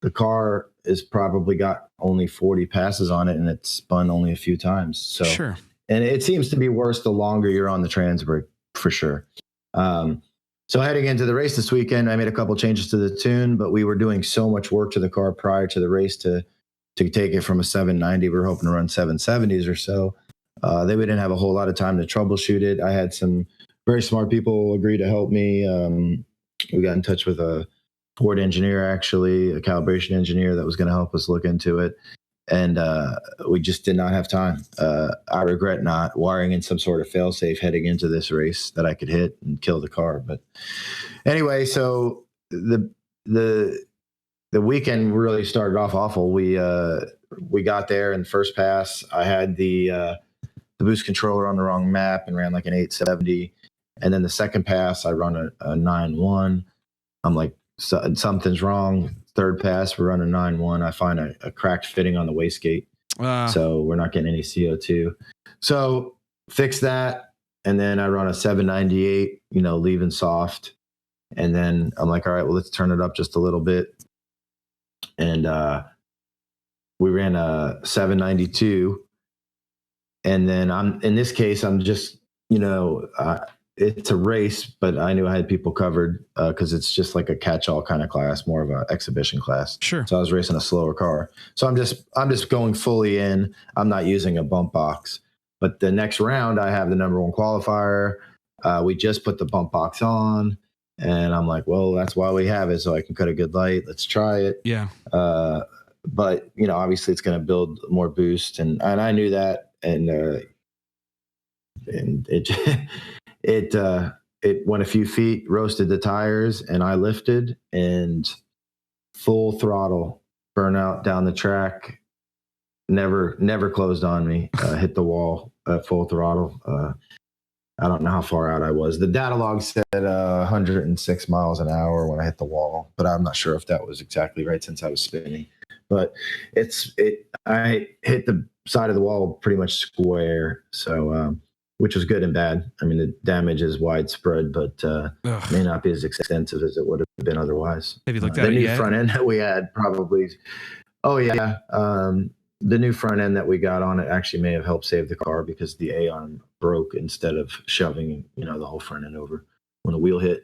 the car is probably got only 40 passes on it, and it's spun only a few times. So, sure. And it seems to be worse the longer you're on the trans brake, for sure. So heading into the race this weekend, I made a couple changes to the tune, but we were doing so much work to the car prior to the race to take it from a 790. We were hoping to run 770s or so. We didn't have a whole lot of time to troubleshoot it. I had some very smart people agree to help me. We got in touch with a Ford engineer, actually, a calibration engineer that was going to help us look into it. And we just did not have time. I regret not wiring in some sort of fail-safe heading into this race that I could hit and kill the car. But anyway, so the weekend really started off awful. We got there, and first pass, I had the boost controller on the wrong map and ran like an 870. And then the second pass, I run a 9.1. I'm like, something's wrong. Third pass, we're running 9.1. I find a cracked fitting on the wastegate. So we're not getting any CO2. So fix that. And then I run a 798, leaving soft. And then I'm like, all right, well, let's turn it up just a little bit. And we ran a 792. And then in this case, I'm just, it's a race, but I knew I had people covered because it's just like a catch-all kind of class, more of an exhibition class. Sure. So I was racing a slower car. So I'm just going fully in. I'm not using a bump box. But the next round, I have the number one qualifier. We just put the bump box on, and I'm like, well, that's why we have it, so I can cut a good light. Let's try it. Yeah. But obviously, it's going to build more boost, and I knew that, and it went a few feet, roasted the tires, and I lifted and full throttle burnout down the track. Never closed on me. Hit the wall at full throttle. I don't know how far out I was. The data log said 106 miles an hour when I hit the wall, but I'm not sure if that was exactly right since I was spinning. But I hit the side of the wall pretty much square. So, which was good and bad. I mean, the damage is widespread, but may not be as extensive as it would have been otherwise. Have you looked at the it new yet? front end that we had probably? Oh yeah, the new front end that we got on it actually may have helped save the car because the A-arm broke instead of shoving the whole front end over when the wheel hit.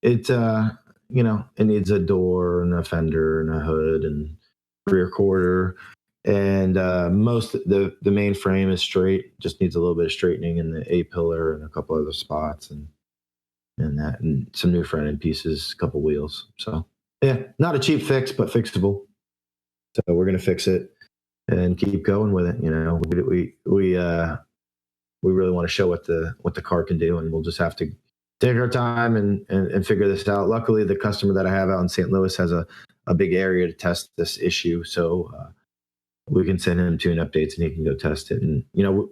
It it needs a door and a fender and a hood and rear quarter. And most the main frame is straight, just needs a little bit of straightening in the A pillar and a couple other spots and some new front end pieces, a couple wheels. So yeah, not a cheap fix, but fixable. So we're gonna fix it and keep going with it. We really want to show what the car can do, and we'll just have to take our time and figure this out. Luckily, the customer that I have out in St. Louis has a a big area to test this issue. So we can send him tune updates and he can go test it. And,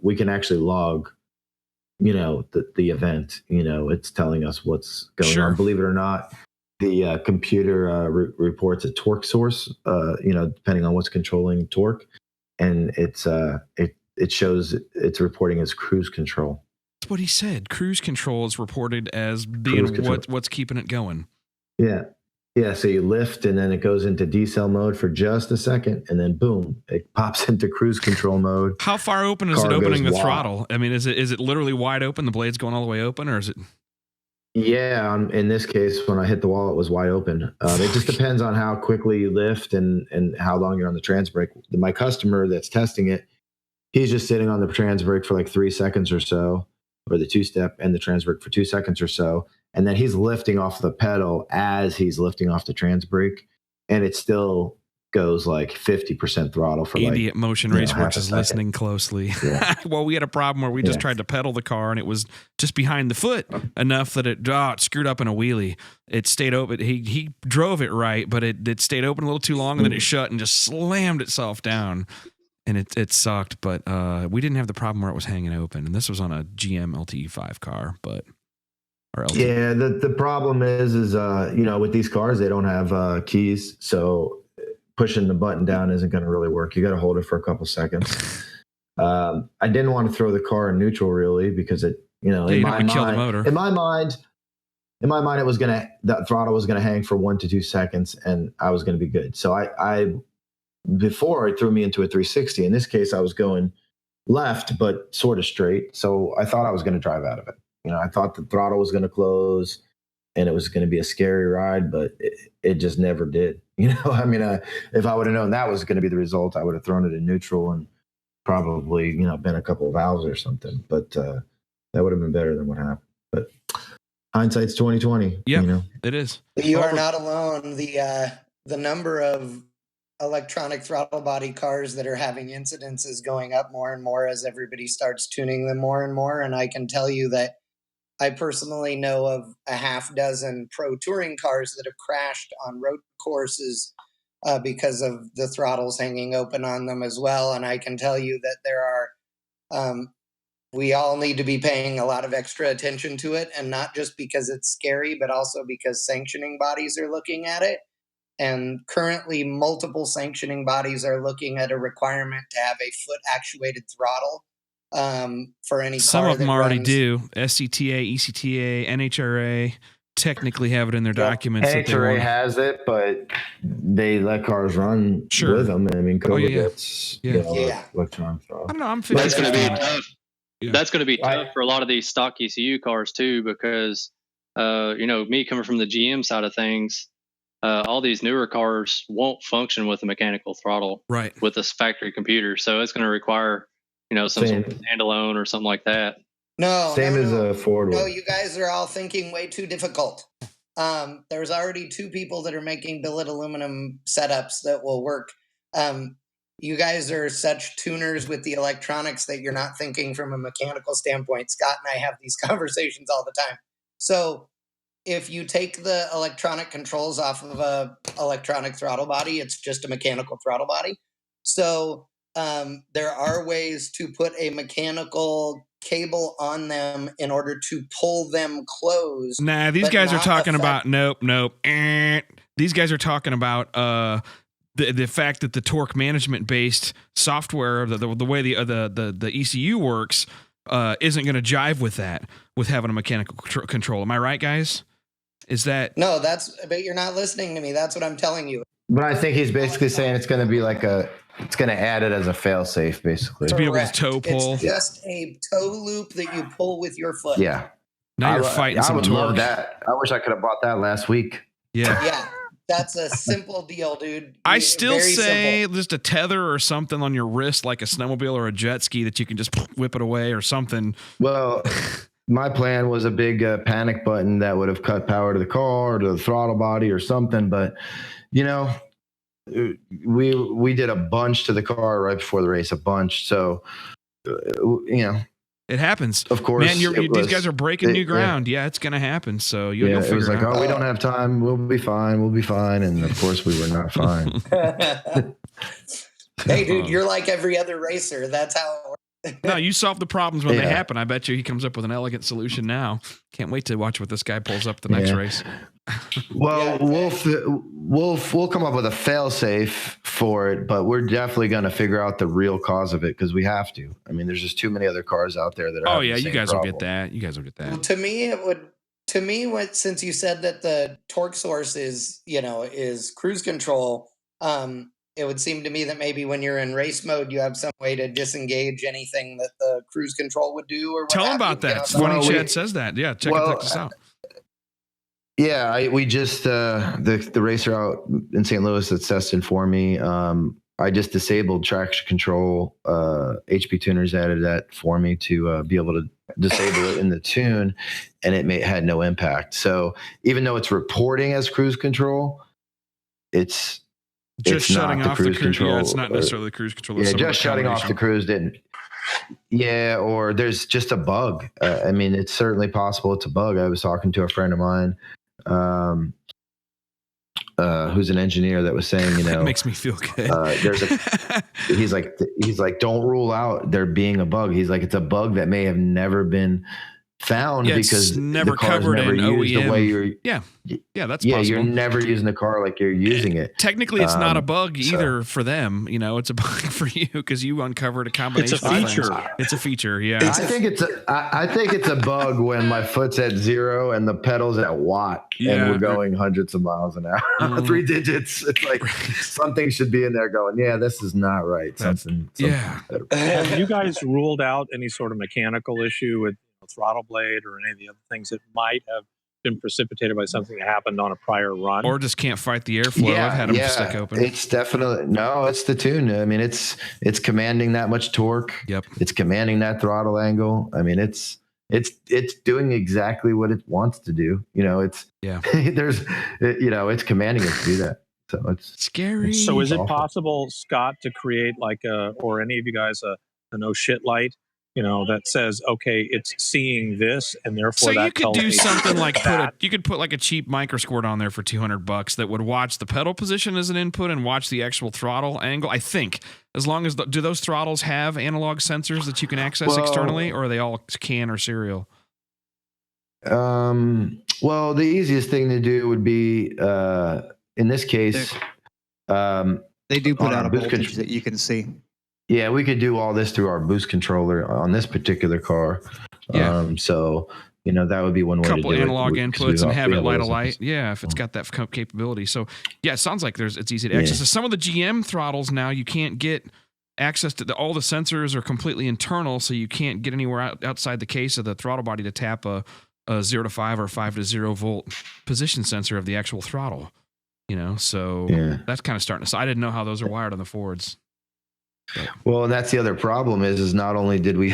we can actually log, the event, it's telling us what's going on. Believe it or not, the computer reports a torque source, depending on what's controlling torque. And it shows it's reporting as cruise control. That's what he said. Cruise control is reported as being what's keeping it going. Yeah. Yeah. So you lift and then it goes into decel mode for just a second. And then boom, it pops into cruise control mode. How far open is it opening the throttle? I mean, is it literally wide open? The blade's going all the way open, or is it? Yeah. In this case, when I hit the wall, it was wide open. It just depends on how quickly you lift and how long you're on the trans brake. My customer that's testing it, he's just sitting on the trans brake for like 3 seconds or so, or the two-step and the trans brake for 2 seconds or so. And then he's lifting off the pedal as he's lifting off the trans brake. And it still goes like 50% throttle for Andy at Motion Raceworks is listening closely. Yeah. Well, we had a problem where we just tried to pedal the car and it was just behind the foot enough that it screwed up in a wheelie. It stayed open. He drove it right, but it stayed open a little too long and then it shut and just slammed itself down. And it sucked, but we didn't have the problem where it was hanging open. And this was on a GM LTE5 car, but... Yeah, the problem is with these cars, they don't have keys. So pushing the button down isn't going to really work. You got to hold it for a couple seconds. I didn't want to throw the car in neutral really because it, in my mind, kill the motor. In my mind, it was that throttle was going to hang for 1 to 2 seconds and I was going to be good. So before it threw me into a 360. In this case, I was going left, but sort of straight. So I thought I was going to drive out of it. I thought the throttle was going to close and it was going to be a scary ride, but it just never did. If I would have known that was going to be the result, I would have thrown it in neutral and probably, been a couple of valves or something. But that would have been better than what happened. But hindsight's 2020. Yeah, it is. You are not alone. The number of electronic throttle body cars that are having incidents is going up more and more as everybody starts tuning them more and more. And I can tell you that I personally know of a half dozen pro touring cars that have crashed on road courses because of the throttles hanging open on them as well. And I can tell you that there are, we all need to be paying a lot of extra attention to it. And not just because it's scary, but also because sanctioning bodies are looking at it. And currently multiple sanctioning bodies are looking at a requirement to have a foot actuated throttle for any car. Some of them already do. SCTA, ECTA, NHRA technically have it in their documents. NHRA has it, but they let cars run with them. I mean, COVID gets electronic throttle. I don't know. I'm That's going to be tough. Yeah. That's going to be tough for a lot of these stock ECU cars too, because me coming from the GM side of things, all these newer cars won't function with a mechanical throttle, right? With this factory computer, so it's going to require, some sort of standalone or something like that. Same as a Ford. No, you guys are all thinking way too difficult. There's already 2 people that are making billet aluminum setups that will work. You guys are such tuners with the electronics that you're not thinking from a mechanical standpoint. Scott and I have these conversations all the time. So if you take the electronic controls off of a electronic throttle body, it's just a mechanical throttle body. So there are ways to put a mechanical cable on them in order to pull them closed. Nah, these guys are talking about nope. These guys are talking about the fact that the torque management based software, the way the ECU works, isn't going to jive with that, with having a mechanical control. Am I right, guys? Is that no? But you're not listening to me. That's what I'm telling you. But I think he's basically saying it's going to be like it's going to add it as a fail safe, basically. To be able to toe pull. It's just a toe loop that you pull with your foot. Yeah. Now you're fighting some torque. I would love that. I wish I could have bought that last week. Yeah. Yeah. That's a simple deal, dude. I still say just a tether or something on your wrist, like a snowmobile or a jet ski, that you can just whip it away or something. Well, my plan was a big panic button that would have cut power to the car or to the throttle body or something. But, we did a bunch to the car right before the race, a bunch. So, It happens. Of course, man. These guys are breaking new ground. Yeah, it's going to to happen. So you'll figure it was like, out. oh, we don't have time. We'll be fine. We'll be fine. And of course we were not fine. Hey, dude, you're like every other racer. That's how it works. No, you solve the problems when they happen. I bet you he comes up with an elegant solution now. Can't wait to watch what this guy pulls up the next race. Well, we'll come up with a fail safe for it, but we're definitely going to figure out the real cause of it because we have to. I mean, there's just too many other cars out there that are. Oh yeah, you guys will get that. You guys will get that. Well, to me, it would. To me, since you said that the torque source is cruise control, it would seem to me that maybe when you're in race mode, you have some way to disengage anything that the cruise control would do. Or tell them about that. It's funny Chad says that. Yeah, check this out. Yeah, we just the racer out in St. Louis that's tested for me. I just disabled traction control. HP Tuners added that for me to be able to disable it in the tune, and it had no impact. So even though it's reporting as cruise control, it's shutting off the cruise control. Yeah, it's not necessarily the cruise control. Yeah, just shutting off the cruise didn't. Yeah, or there's just a bug. I mean, it's certainly possible it's a bug. I was talking to a friend of mine who's an engineer that was saying, it makes me feel good. He's like, don't rule out there being a bug. He's like, it's a bug that may have never been found because never the car's covered never in used OEM. The way you're. Yeah, that's possible. You're never using the car like you're using it. Technically, it's not a bug either for them. It's a bug for you because you uncovered a combination. It's a feature. It's a feature. Yeah, I think it's a bug when my foot's at 0 and the pedal's at watt and we're going hundreds of miles an hour, 3 digits. It's like something should be in there going, yeah, this is not right. Something Have you guys ruled out any sort of mechanical issue with throttle blade or any of the other things that might have been precipitated by something that happened on a prior run, or just can't fight the airflow? I've had them stick open. It's definitely it's the tune. I mean, it's commanding that much torque. Yep. It's commanding that throttle angle. I mean, it's doing exactly what it wants to do. It's commanding it to do that. So it's scary. So is it possible, Scott, to create or any of you guys a no shit light? That says, okay, it's seeing this, and therefore so you could do something like you could put like a cheap microsquirt on there for $200 that would watch the pedal position as an input and watch the actual throttle angle. I think as long as do those throttles have analog sensors that you can access externally, or are they all CAN or serial? Well, the easiest thing to do would be in this case, they do put out a voltage that you can see. Yeah, we could do all this through our boost controller on this particular car. Yeah. So, that would be one way to do it. Couple analog inputs and have it light a light. Yeah, if it's got that capability. So, yeah, it sounds like it's easy to access. Some of the GM throttles now, you can't get access to all the sensors are completely internal, so you can't get anywhere outside the case of the throttle body to tap a 0 to 5 or 5 to 0 volt position sensor of the actual throttle. So that's kind of starting to. So I didn't know how those are wired on the Fords. Well, and that's the other problem is not only did we,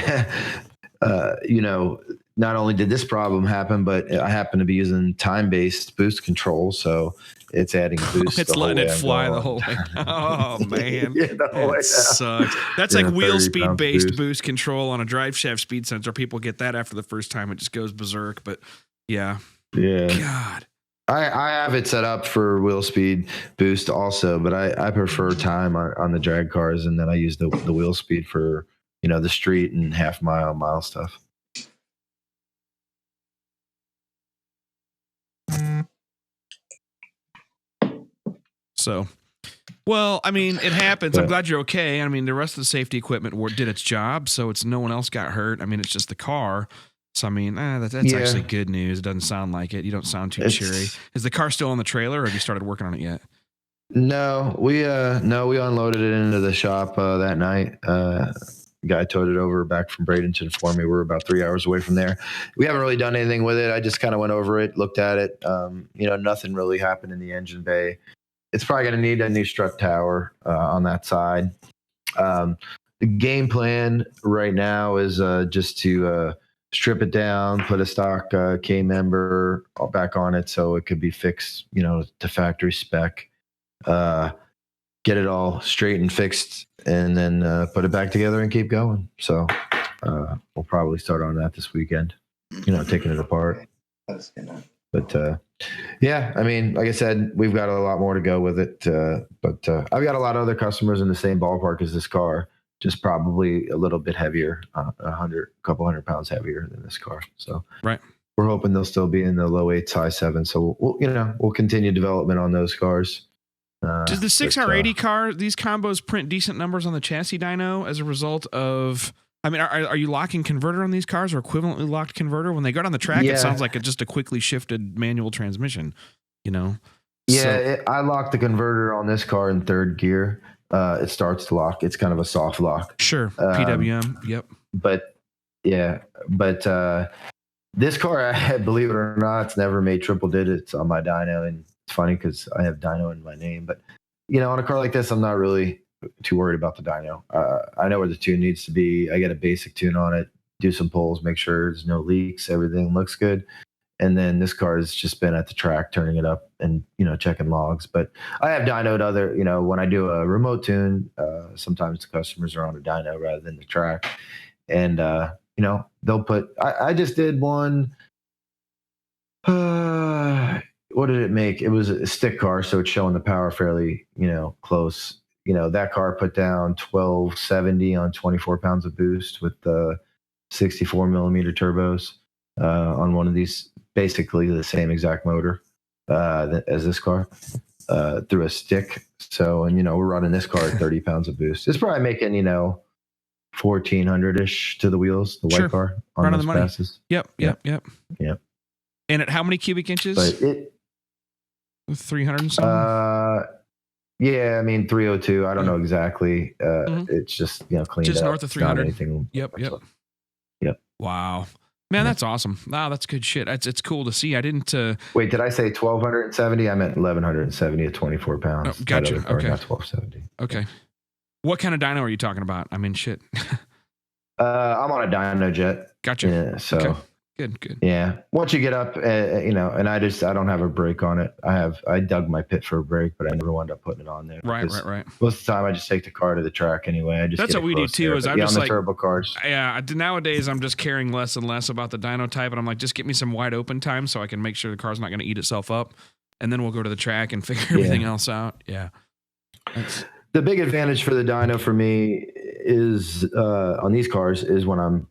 not only did this problem happen, but I happen to be using time-based boost control, so it's adding boost. It's letting it fly the whole way. Oh man, the whole way sucks. That's like wheel speed based boost control on a drive shaft speed sensor. People get that after the first time; it just goes berserk. But yeah. God. I have it set up for wheel speed boost also, but I prefer time on the drag cars, and then I use the wheel speed for the street and half mile stuff. So, well, I mean, it happens. I'm glad you're okay. I mean, the rest of the safety equipment did its job, so it's no one else got hurt. I mean, it's just the car. So, I mean, that's actually good news. It doesn't sound like it. You don't sound too cheery. Is the car still on the trailer, or have you started working on it yet? No, we unloaded it into the shop that night. Guy towed it over back from Bradenton for me. We're about 3 hours away from there. We haven't really done anything with it. I just kind of went over it, looked at it. Nothing really happened in the engine bay. It's probably going to need a new strut tower on that side. The game plan right now is just to strip it down, put a stock K-member back on it so it could be fixed, to factory spec, get it all straight and fixed, and then put it back together and keep going. So we'll probably start on that this weekend. Taking it apart. But yeah, I mean, like I said, we've got a lot more to go with it. But I've got a lot of other customers in the same ballpark as this car, just probably a little bit heavier, a couple hundred pounds heavier than this car. So right, we're hoping they'll still be in the low 8s, high 7s. So we'll continue development on those cars. Does the 6R80 car, these combos print decent numbers on the chassis dyno as a result of? I mean, are you locking converter on these cars or equivalently locked converter? When they go down the track, it sounds like just a quickly shifted manual transmission, Yeah, I locked the converter on this car in third gear. It starts to lock. It's kind of a soft lock. Sure. PWM. Yep. But this car, believe it or not, it's never made triple digits on my dyno. And it's funny because I have dyno in my name. But, on a car like this, I'm not really too worried about the dyno. I know where the tune needs to be. I get a basic tune on it, do some pulls, make sure there's no leaks, everything looks good. And then this car has just been at the track, turning it up and, checking logs. But I have dynoed other, when I do a remote tune, sometimes the customers are on a dyno rather than the track. And, they'll put, I just did one, what did it make? It was a stick car, so it's showing the power fairly, close. That car put down 1270 on 24 pounds of boost with the 64 millimeter turbos on one of these, basically the same exact motor as this car through a stick. So, and we're running this car at 30 pounds of boost. It's probably making 1400-ish to the wheels, the white car on those passes. Yep. And at how many cubic inches? But 300 and something. Yeah, I mean 302. I don't know exactly. It's just cleaned just up. North of 300. Yep. Wow, man, that's awesome. Wow, that's good shit. It's cool to see. I didn't. Wait, did I say 1270? I meant 1170 at 24 pounds. Oh, gotcha. Okay, not 1270. Okay. What kind of dyno are you talking about? I mean, shit. I'm on a dyno jet. Gotcha. Yeah, so. Okay. Good. Yeah. Once you get up, and I don't have a brake on it. I dug my pit for a brake, but I never wound up putting it on there. Right. Most of the time I just take the car to the track anyway. That's what we do too. There. Is I'm just on like the turbo cars. Yeah. Nowadays I'm just caring less and less about the dyno type, and I'm like, just get me some wide open time so I can make sure the car's not going to eat itself up, and then we'll go to the track and figure everything else out. Yeah. The big advantage for the dyno for me is on these cars is when I'm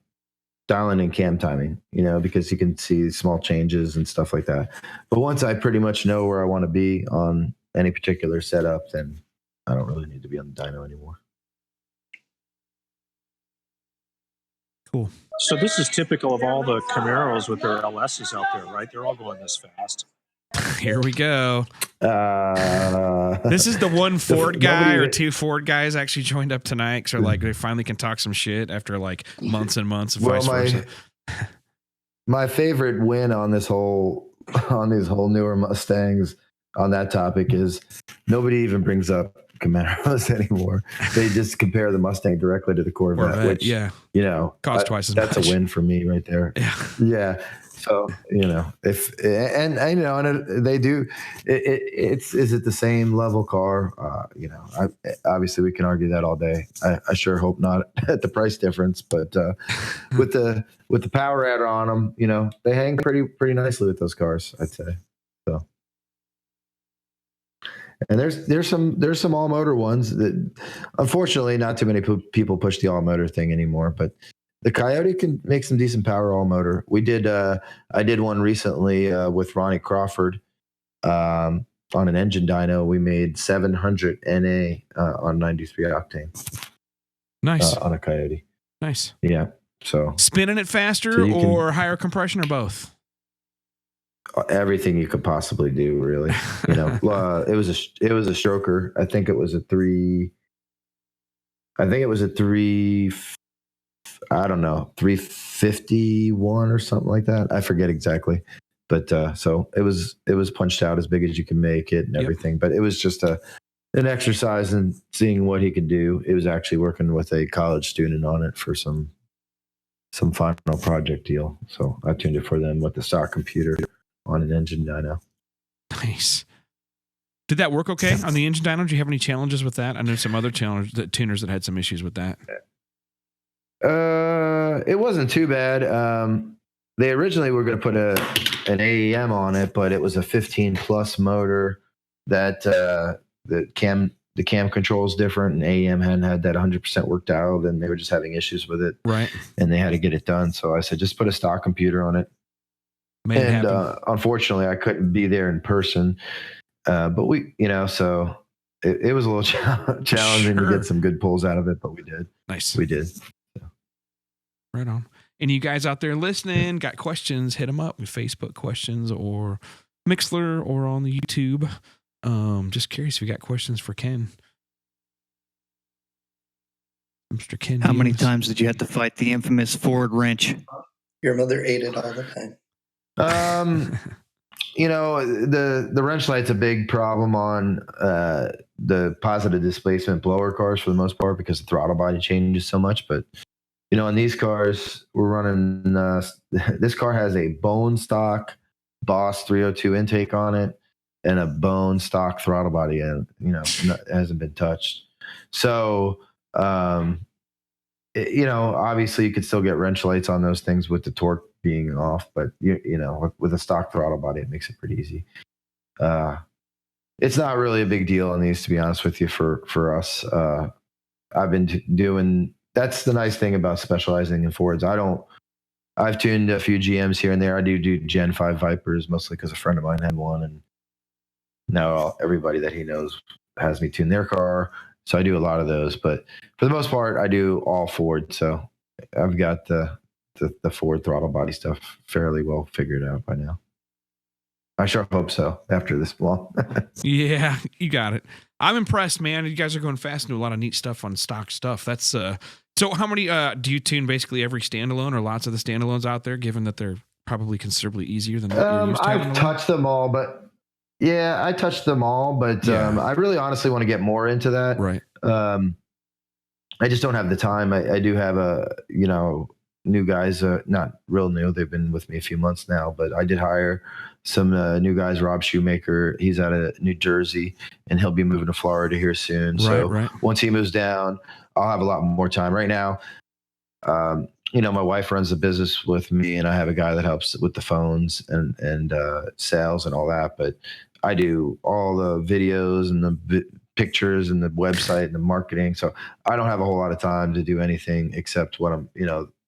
dialing in cam timing, because you can see small changes and stuff like that. But once I pretty much know where I want to be on any particular setup, then I don't really need to be on the dyno anymore. Cool. So this is typical of all the Camaros with their LSs out there, right? They're all going this fast. Here we go. This is the one Ford guy or two Ford guys actually joined up tonight. So they finally can talk some shit after months and months of vice versa. My favorite win on these whole newer Mustangs on that topic is nobody even brings up Camaros anymore. They just compare the Mustang directly to the Corvette, which costs twice as much. That's a win for me right there. Yeah. So if they do, is it the same level car? Obviously we can argue that all day. I sure hope not at the price difference, but with the power adder on them, they hang pretty nicely with those cars, I'd say. So, and there's some all motor ones that unfortunately not too many people push the all motor thing anymore, but. The Coyote can make some decent power all motor. We did. I did one recently with Ronnie Crawford on an engine dyno. We made 700 NA on 93 octane. Nice on a Coyote. Nice. Yeah. So spinning it faster or higher compression or both. Everything you could possibly do, really. It was a stroker. I think it was a 351 or something like that. I forget exactly, but so it was punched out as big as you can make it and everything. But it was just an exercise in seeing what he could do. It was actually working with a college student on it for some final project deal. So I tuned it for them with the stock computer on an engine dyno. Nice. Did that work okay on the engine dyno? Do you have any challenges with that? I know some other tuners that had some issues with that. It wasn't too bad. They originally were going to put an AEM on it, but it was a 15 plus motor that the cam control is different, and AEM hadn't had that 100% worked out, and they were just having issues with it. Right. And they had to get it done. So I said, just put a stock computer on it. And unfortunately, I couldn't be there in person. But we, so it was a little challenging to get some good pulls out of it, but we did. Nice. We did. So. Right on. And you guys out there listening, got questions, hit them up with Facebook questions or Mixler or on the YouTube. Just curious if you got questions for Ken. Mr. Ken. How many times did you have to fight the infamous forward wrench? Your mother ate it all the time. The wrench light's a big problem on the positive displacement blower cars for the most part because the throttle body changes so much. But in these cars, we're running. This car has a bone stock Boss 302 intake on it and a bone stock throttle body, and it hasn't been touched. So, obviously, you could still get wrench lights on those things with the torque being off, but with a stock throttle body, it makes it pretty easy. It's not really a big deal on these, to be honest with you. For us, I've been doing. That's the nice thing about specializing in Fords. I've tuned a few GMs here and there. I do Gen 5 Vipers mostly because a friend of mine had one, and now everybody that he knows has me tune their car. So I do a lot of those, but for the most part, I do all Ford. So I've got the Ford throttle body stuff fairly well figured out by now. I sure hope so after this long. Yeah, you got it. I'm impressed, man. You guys are going fast and do a lot of neat stuff on stock stuff. That's so how many do you tune basically every standalone or lots of the standalones out there, given that they're probably considerably easier than what you're used to? I've touched them all, but I touched them all, but I really honestly want to get more into that. Right. I just don't have the time. I do have new guys, not real new. They've been with me a few months now, but I did hire some new guys. Rob Shoemaker, he's out of New Jersey, and he'll be moving to Florida here soon. So once he moves down, I'll have a lot more time. Right now, my wife runs the business with me, and I have a guy that helps with the phones and sales and all that. But I do all the videos and the pictures and the website and the marketing. So I don't have a whole lot of time to do anything except what I'm,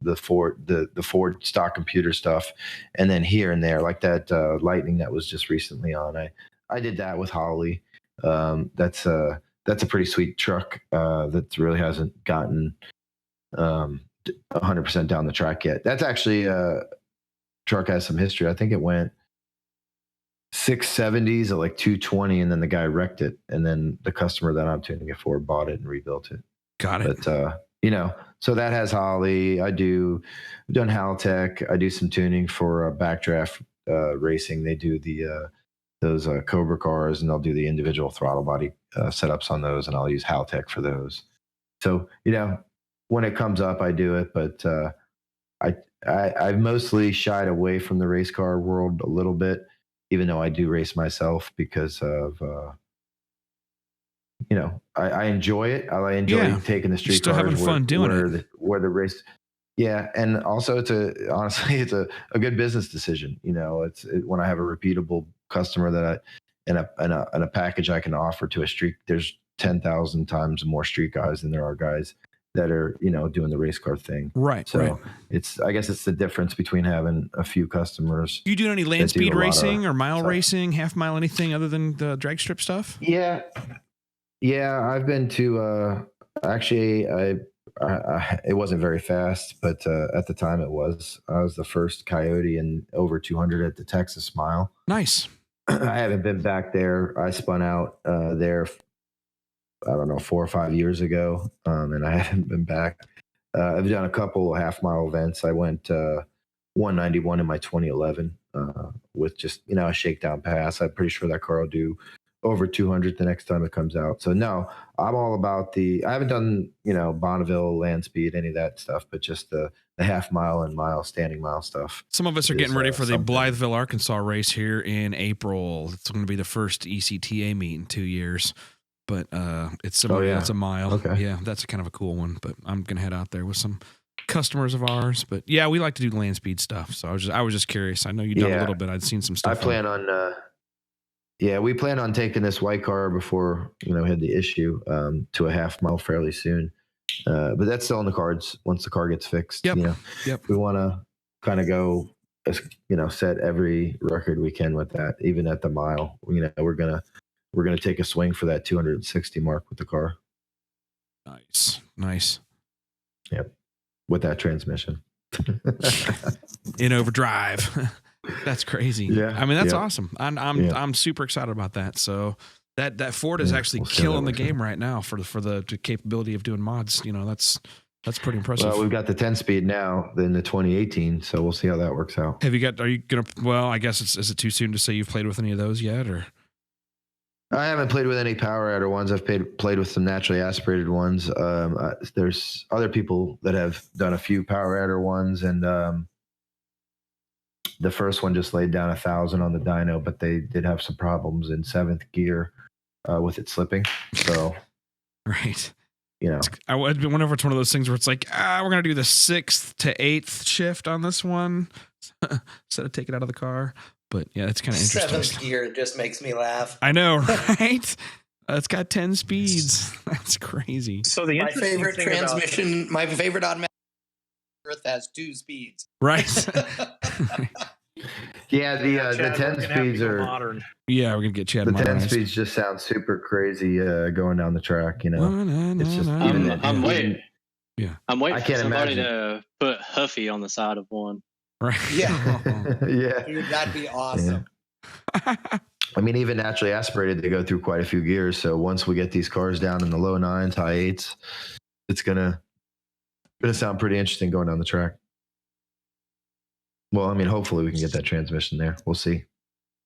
the Ford stock computer stuff. And then here and there, like that Lightning that was just recently on, I did that with Holly. That's a pretty sweet truck that really hasn't gotten 100% down the track yet. That's actually truck has some history. I think it went 670s at like 220, and then the guy wrecked it, and then the customer that I'm tuning it for bought it and rebuilt it. Got it. But so that has Holly. I've done Haltech. I do some tuning for Backdraft Racing. They do those Cobra cars, and they'll do the individual throttle body setups on those, and I'll use Haltech for those. So when it comes up, I do it, but I've mostly shied away from the race car world a little bit, even though I do race myself because of, I enjoy it. I enjoy taking the street still cars having fun doing it. Where the race. Yeah. And also it's a good business decision. When I have a repeatable customer that and a package I can offer to a street, there's 10,000 times more street guys than there are guys that are, doing the race car thing. Right. So I guess it's the difference between having a few customers. You do any land speed racing or mile racing, half mile, anything other than the drag strip stuff? Yeah. I've been to, actually, it wasn't very fast, but at the time I was the first Coyote in over 200 at the Texas Mile. Nice. I haven't been back there. I spun out there, I don't know, 4 or 5 years ago, and I haven't been back. I've done a couple of half-mile events. I went 191 in my 2011 with just, a shakedown pass. I'm pretty sure that car will do over 200 the next time it comes out. So, no, I'm all about I haven't done, Bonneville, land speed, any of that stuff, but just the half-mile and mile, standing mile stuff. Some of us are getting ready for the Blytheville, Arkansas race here in April. It's going to be the first ECTA meet in 2 years. But it's it's a mile. Okay. Yeah, that's kind of a cool one. But I'm gonna head out there with some customers of ours. But yeah, we like to do land speed stuff. So I was just curious. I know you've done a little bit. I'd seen some stuff. I plan on we plan on taking this white car before we had the issue to a half mile fairly soon. But that's still in the cards once the car gets fixed. Yep. We want to kind of go, set every record we can with that, even at the mile. We're gonna take a swing for that 260 mark with the car. Nice. Yep. With that transmission. In overdrive. That's crazy. Yeah. I mean, that's awesome. I'm super excited about that. So that Ford is actually killing the game right now for the capability of doing mods. That's pretty impressive. Well, we've got the 10-speed now in the 2018, so we'll see how that works out. Are you gonna? Well, I guess is it too soon to say you've played with any of those yet, or? I haven't played with any power adder ones. I've played with some naturally aspirated ones. There's other people that have done a few power adder ones, and the first one just laid down 1,000 on the dyno, but they did have some problems in 7th gear with it slipping. So, right. I whenever it's one of those things where it's like, we're going to do the 6th to 8th shift on this one instead of take it out of the car. But yeah, it's kind of interesting. 7th gear just makes me laugh. I know, right? It's got 10 speeds. That's crazy. So my favorite transmission, my favorite automatic Earth has 2 speeds. Right. Yeah, the 10 speeds are modern. Yeah, we're gonna get Chad. The 10 speeds just sound super crazy going down the track. It's just I'm waiting. Yeah, I'm waiting for somebody to put Huffy on the side of one. Right. Yeah. Yeah. Dude, that'd be awesome. Yeah. I mean, even naturally aspirated, they go through quite a few gears. So once we get these cars down in the low 9s, high 8s, it's gonna sound pretty interesting going down the track. Well, I mean, hopefully we can get that transmission there. We'll see.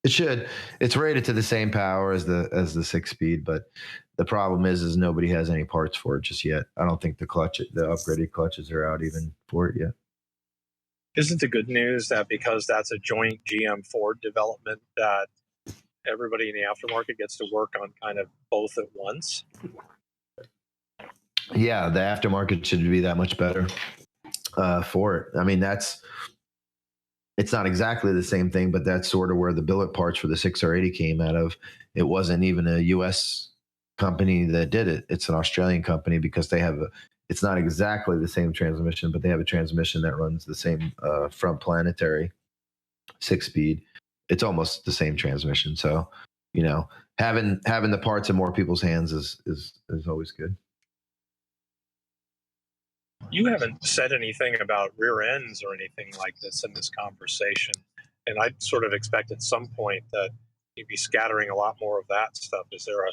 It should. It's rated to the same power as the 6-speed, but the problem is nobody has any parts for it just yet. I don't think the upgraded clutches are out even for it yet. Isn't the good news that because that's a joint GM Ford development, that everybody in the aftermarket gets to work on kind of both at once? Yeah, the aftermarket should be that much better for it. I mean, it's not exactly the same thing, but that's sort of where the billet parts for the 6R80 came out of. It wasn't even a U.S. company that did it. It's an Australian company because it's not exactly the same transmission, but they have a transmission that runs the same front planetary 6-speed. It's almost the same transmission. So, having the parts in more people's hands is always good. You haven't said anything about rear ends or anything like this in this conversation. And I sort of expect at some point that you'd be scattering a lot more of that stuff. Is there a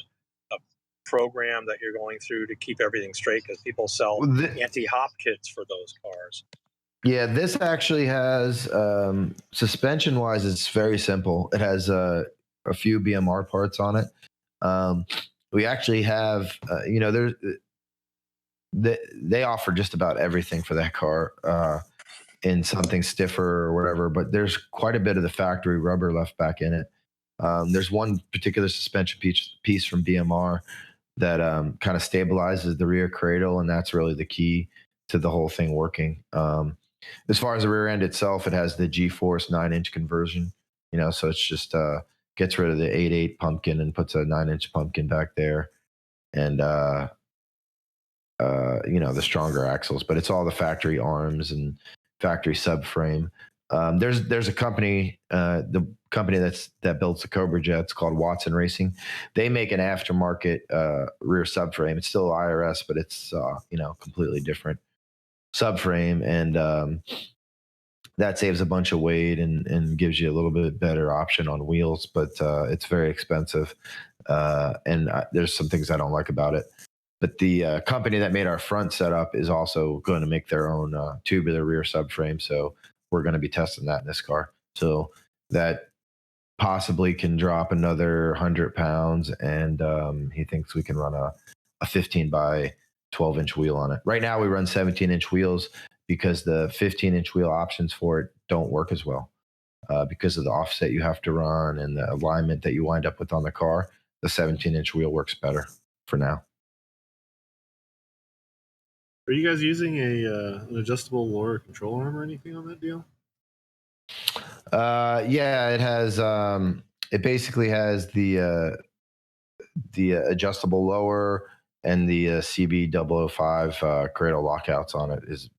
program that you're going through to keep everything straight? Because people sell anti-hop kits for those cars. Yeah, this actually has, suspension-wise, it's very simple. It has a few BMR parts on it. We actually have, they offer just about everything for that car in something stiffer or whatever, but there's quite a bit of the factory rubber left back in it. There's one particular suspension piece from BMR that kind of stabilizes the rear cradle, and that's really the key to the whole thing working. As far as the rear end itself, it has the G-Force 9-inch conversion, so it's just gets rid of the 8.8 pumpkin and puts a 9-inch pumpkin back there. And the stronger axles, but it's all the factory arms and factory subframe. There's a company, the company that builds the Cobra jets called Watson Racing. They make an aftermarket rear subframe. It's still IRS, but it's completely different subframe, and that saves a bunch of weight and gives you a little bit better option on wheels. But it's very expensive, and there's some things I don't like about it. But the company that made our front setup is also going to make their own tubular rear subframe. So we're going to be testing that in this car. So that possibly can drop another 100 pounds. And he thinks we can run a 15 by 12-inch wheel on it. Right now we run 17-inch wheels because the 15-inch wheel options for it don't work as well because of the offset you have to run and the alignment that you wind up with on the car. The 17-inch wheel works better for now. Are you guys using an adjustable lower control arm or anything on that deal? Yeah, it has. It basically has the adjustable lower and the CB005 cradle lockouts on it. Is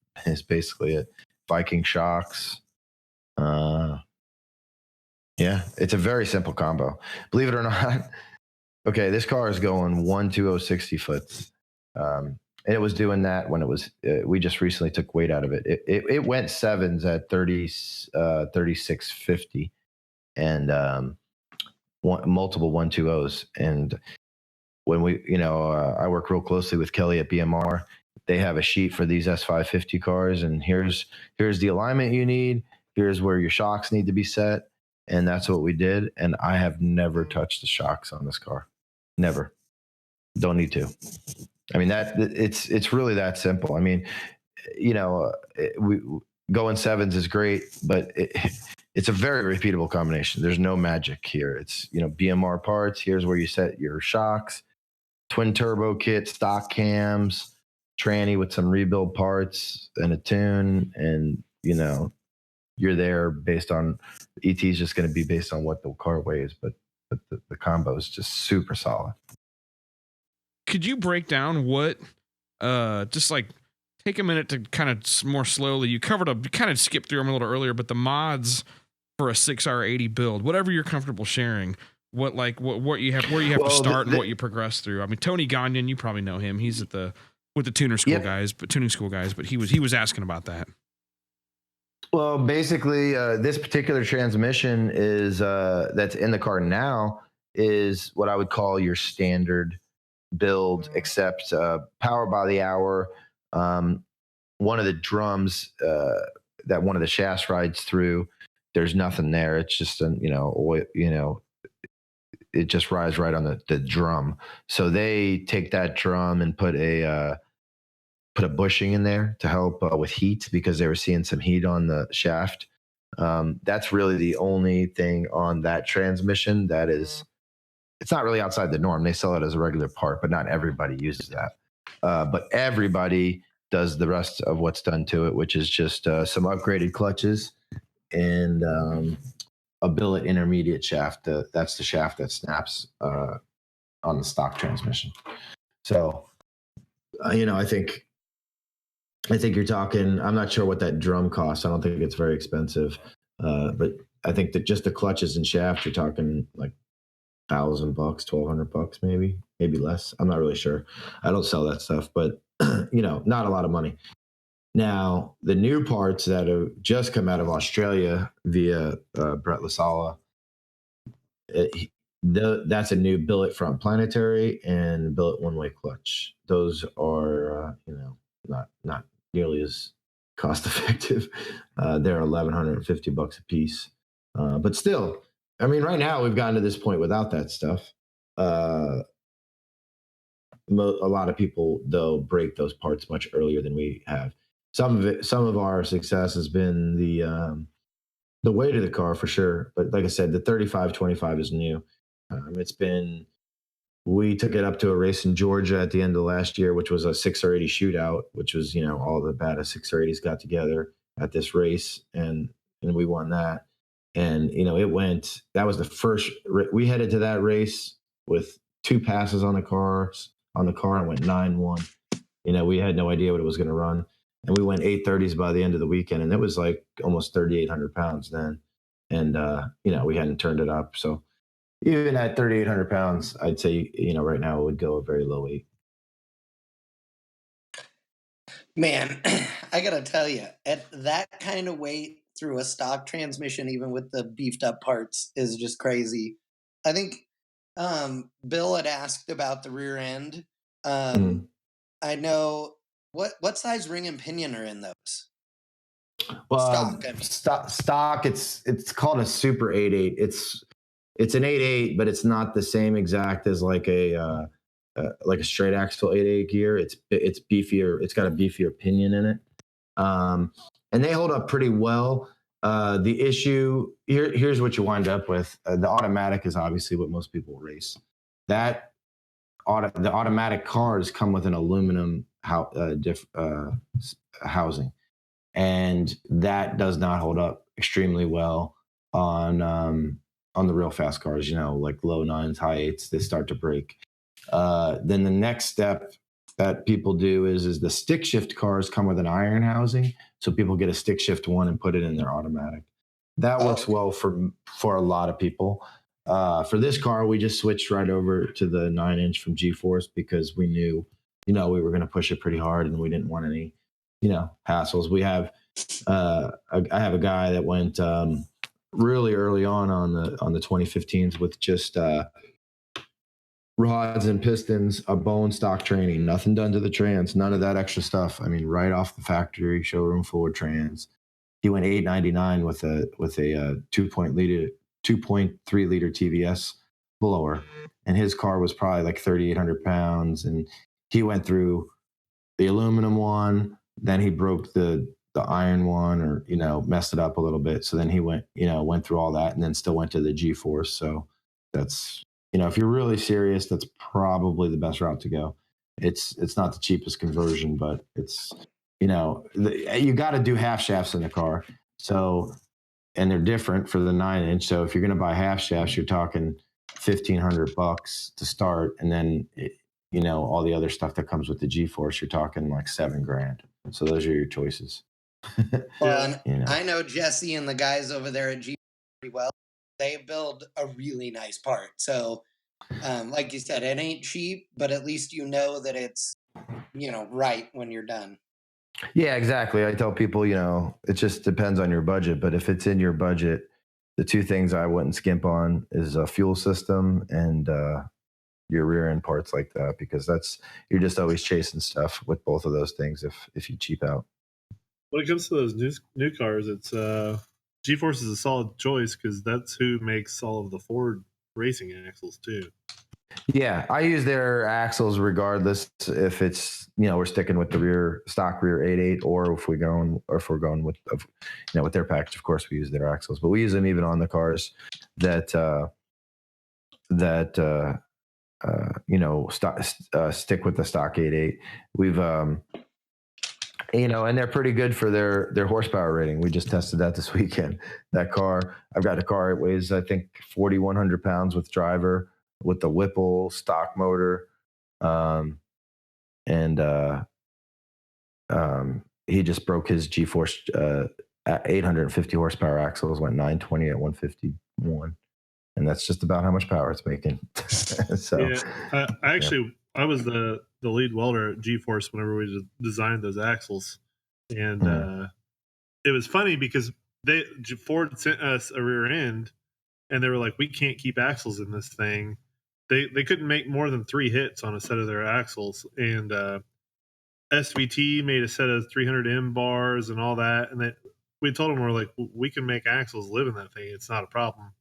basically it. Viking shocks. Yeah, it's a very simple combo. Believe it or not. Okay, this car is going 12060 foot. And it was doing that when it was, we just recently took weight out of it. It went sevens at 3650 and multiple 120s. And when we, I work real closely with Kelly at BMR. They have a sheet for these S550 cars, and here's the alignment you need. Here's where your shocks need to be set. And that's what we did. And I have never touched the shocks on this car. Never. Don't need to. I mean, it's really that simple. I mean, we going sevens is great, but it's a very repeatable combination. There's no magic here. It's, BMR parts. Here's where you set your shocks, twin turbo kit, stock cams, tranny with some rebuild parts and a tune. And, you're there based on ET is just going to be based on what the car weighs, but the combo is just super solid. Could you break down what, just like take a minute to kind of more slowly, you kind of skipped through them a little earlier, but the mods for a 6R80 build, whatever you're comfortable sharing, what you have, where you have to start and what you progress through. I mean, Tony Gagnon, you probably know him. He's with the tuning school guys, but he was asking about that. Well, basically, this particular transmission is that's in the car now is what I would call your standard build, except power by the hour. One of the drums that one of the shafts rides through, there's nothing there. It's just it just rides right on the drum. So they take that drum and put a bushing in there to help with heat because they were seeing some heat on the shaft. That's really the only thing on that transmission that is, it's not really outside the norm. They sell it as a regular part, but not everybody uses that. But everybody does the rest of what's done to it, which is just some upgraded clutches and a billet intermediate shaft. That's the shaft that snaps on the stock transmission. So, I think you're talking, I'm not sure what that drum costs. I don't think it's very expensive. But I think that just the clutches and shaft, you're talking like $1,000, $1,200 maybe less. I'm not really sure. I don't sell that stuff, but not a lot of money. Now, the new parts that have just come out of Australia via Brett Lasala, that's a new billet front planetary and billet one-way clutch. Those are, not nearly as cost effective. They're $1,150 a piece. But still, I mean, right now we've gotten to this point without that stuff. A lot of people, though, break those parts much earlier than we have. Some of our success has been the weight of the car for sure. But like I said, the 3525 is new. We took it up to a race in Georgia at the end of last year, which was a 6R80 shootout, which was, all the baddest 6R80s got together at this race, and we won that. And, that was the first, we headed to that race with 2 passes on the car and went 9-1. We had no idea what it was going to run. And we went 830s by the end of the weekend, and it was like almost 3,800 pounds then. And, we hadn't turned it up. So, even at 3,800 pounds, I'd say, right now it would go a very low 8. Man, I got to tell you, at that kind of weight through a stock transmission, even with the beefed up parts, is just crazy. I think Bill had asked about the rear end. I know, what size ring and pinion are in those? Well, stock, it's called a Super 8.8. It's an 8.8, but it's not the same exact as like a straight axle 8.8 gear. It's beefier. It's got a beefier pinion in it, and they hold up pretty well. The issue here's what you wind up with. The automatic is obviously what most people race. The automatic cars come with an aluminum housing, and that does not hold up extremely well on the real fast cars. Like low 9s, high 8s, they start to break. Then the next step that people do is the stick shift cars come with an iron housing, so people get a stick shift one and put it in their automatic. That works well for a lot of people. For this car, we just switched right over to the 9-inch from G-Force because we knew, we were going to push it pretty hard and we didn't want any, hassles. We have, I have a guy that went really early on the 2015s with just rods and pistons, a bone stock training, nothing done to the trans, none of that extra stuff. I mean, right off the factory, showroom forward trans. He went $899 with a 2.3 liter TVS blower, and his car was probably like 3,800 pounds. And he went through the aluminum one, then he broke the iron one, or messed it up a little bit. So then he went through all that, and then still went to the G-Force. So that's, if you're really serious, that's probably the best route to go. It's not the cheapest conversion, but it's, you got to do half shafts in the car. So, and they're different for the 9-inch. So if you're going to buy half shafts, you're talking $1,500 to start. And then, all the other stuff that comes with the G-Force, you're talking like $7,000. So those are your choices. Well, I know Jesse and the guys over there at G pretty well. They build a really nice part. So, like you said, it ain't cheap, but at least that it's, right when you're done. Yeah, exactly. I tell people, it just depends on your budget. But if it's in your budget, the two things I wouldn't skimp on is a fuel system and your rear end parts like that, because you're just always chasing stuff with both of those things if you cheap out. When it comes to those new cars, it's G-Force is a solid choice because that's who makes all of the Ford racing axles too. Yeah, I use their axles regardless if it's we're sticking with the stock rear 8.8, or if we're going with with their package. Of course, we use their axles, but we use them even on the cars that stick with the stock 8.8. We've and they're pretty good for their horsepower rating. We just tested that this weekend. That car, I've got a car, it weighs, I think, 4,100 pounds with driver, with the Whipple stock motor. He just broke his G-Force 850 horsepower axles, went 920 at 151. And that's just about how much power it's making. So, yeah, I was the lead welder at G-Force whenever we designed those axles. And it was funny because Ford sent us a rear end, and they were like, we can't keep axles in this thing. They couldn't make more than 3 hits on a set of their axles. And SVT made a set of 300M bars and all that. And we told them, we're like, we can make axles live in that thing. It's not a problem.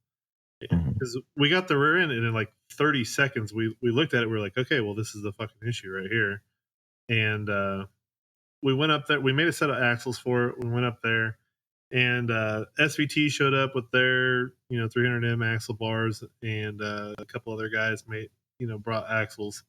Because we got the rear end, and in like 30 seconds, we looked at it. We were like, okay, well, this is the fucking issue right here. And we went up there. We made a set of axles for it. We went up there, and SVT showed up with their 300M axle bars, and a couple other guys brought axles,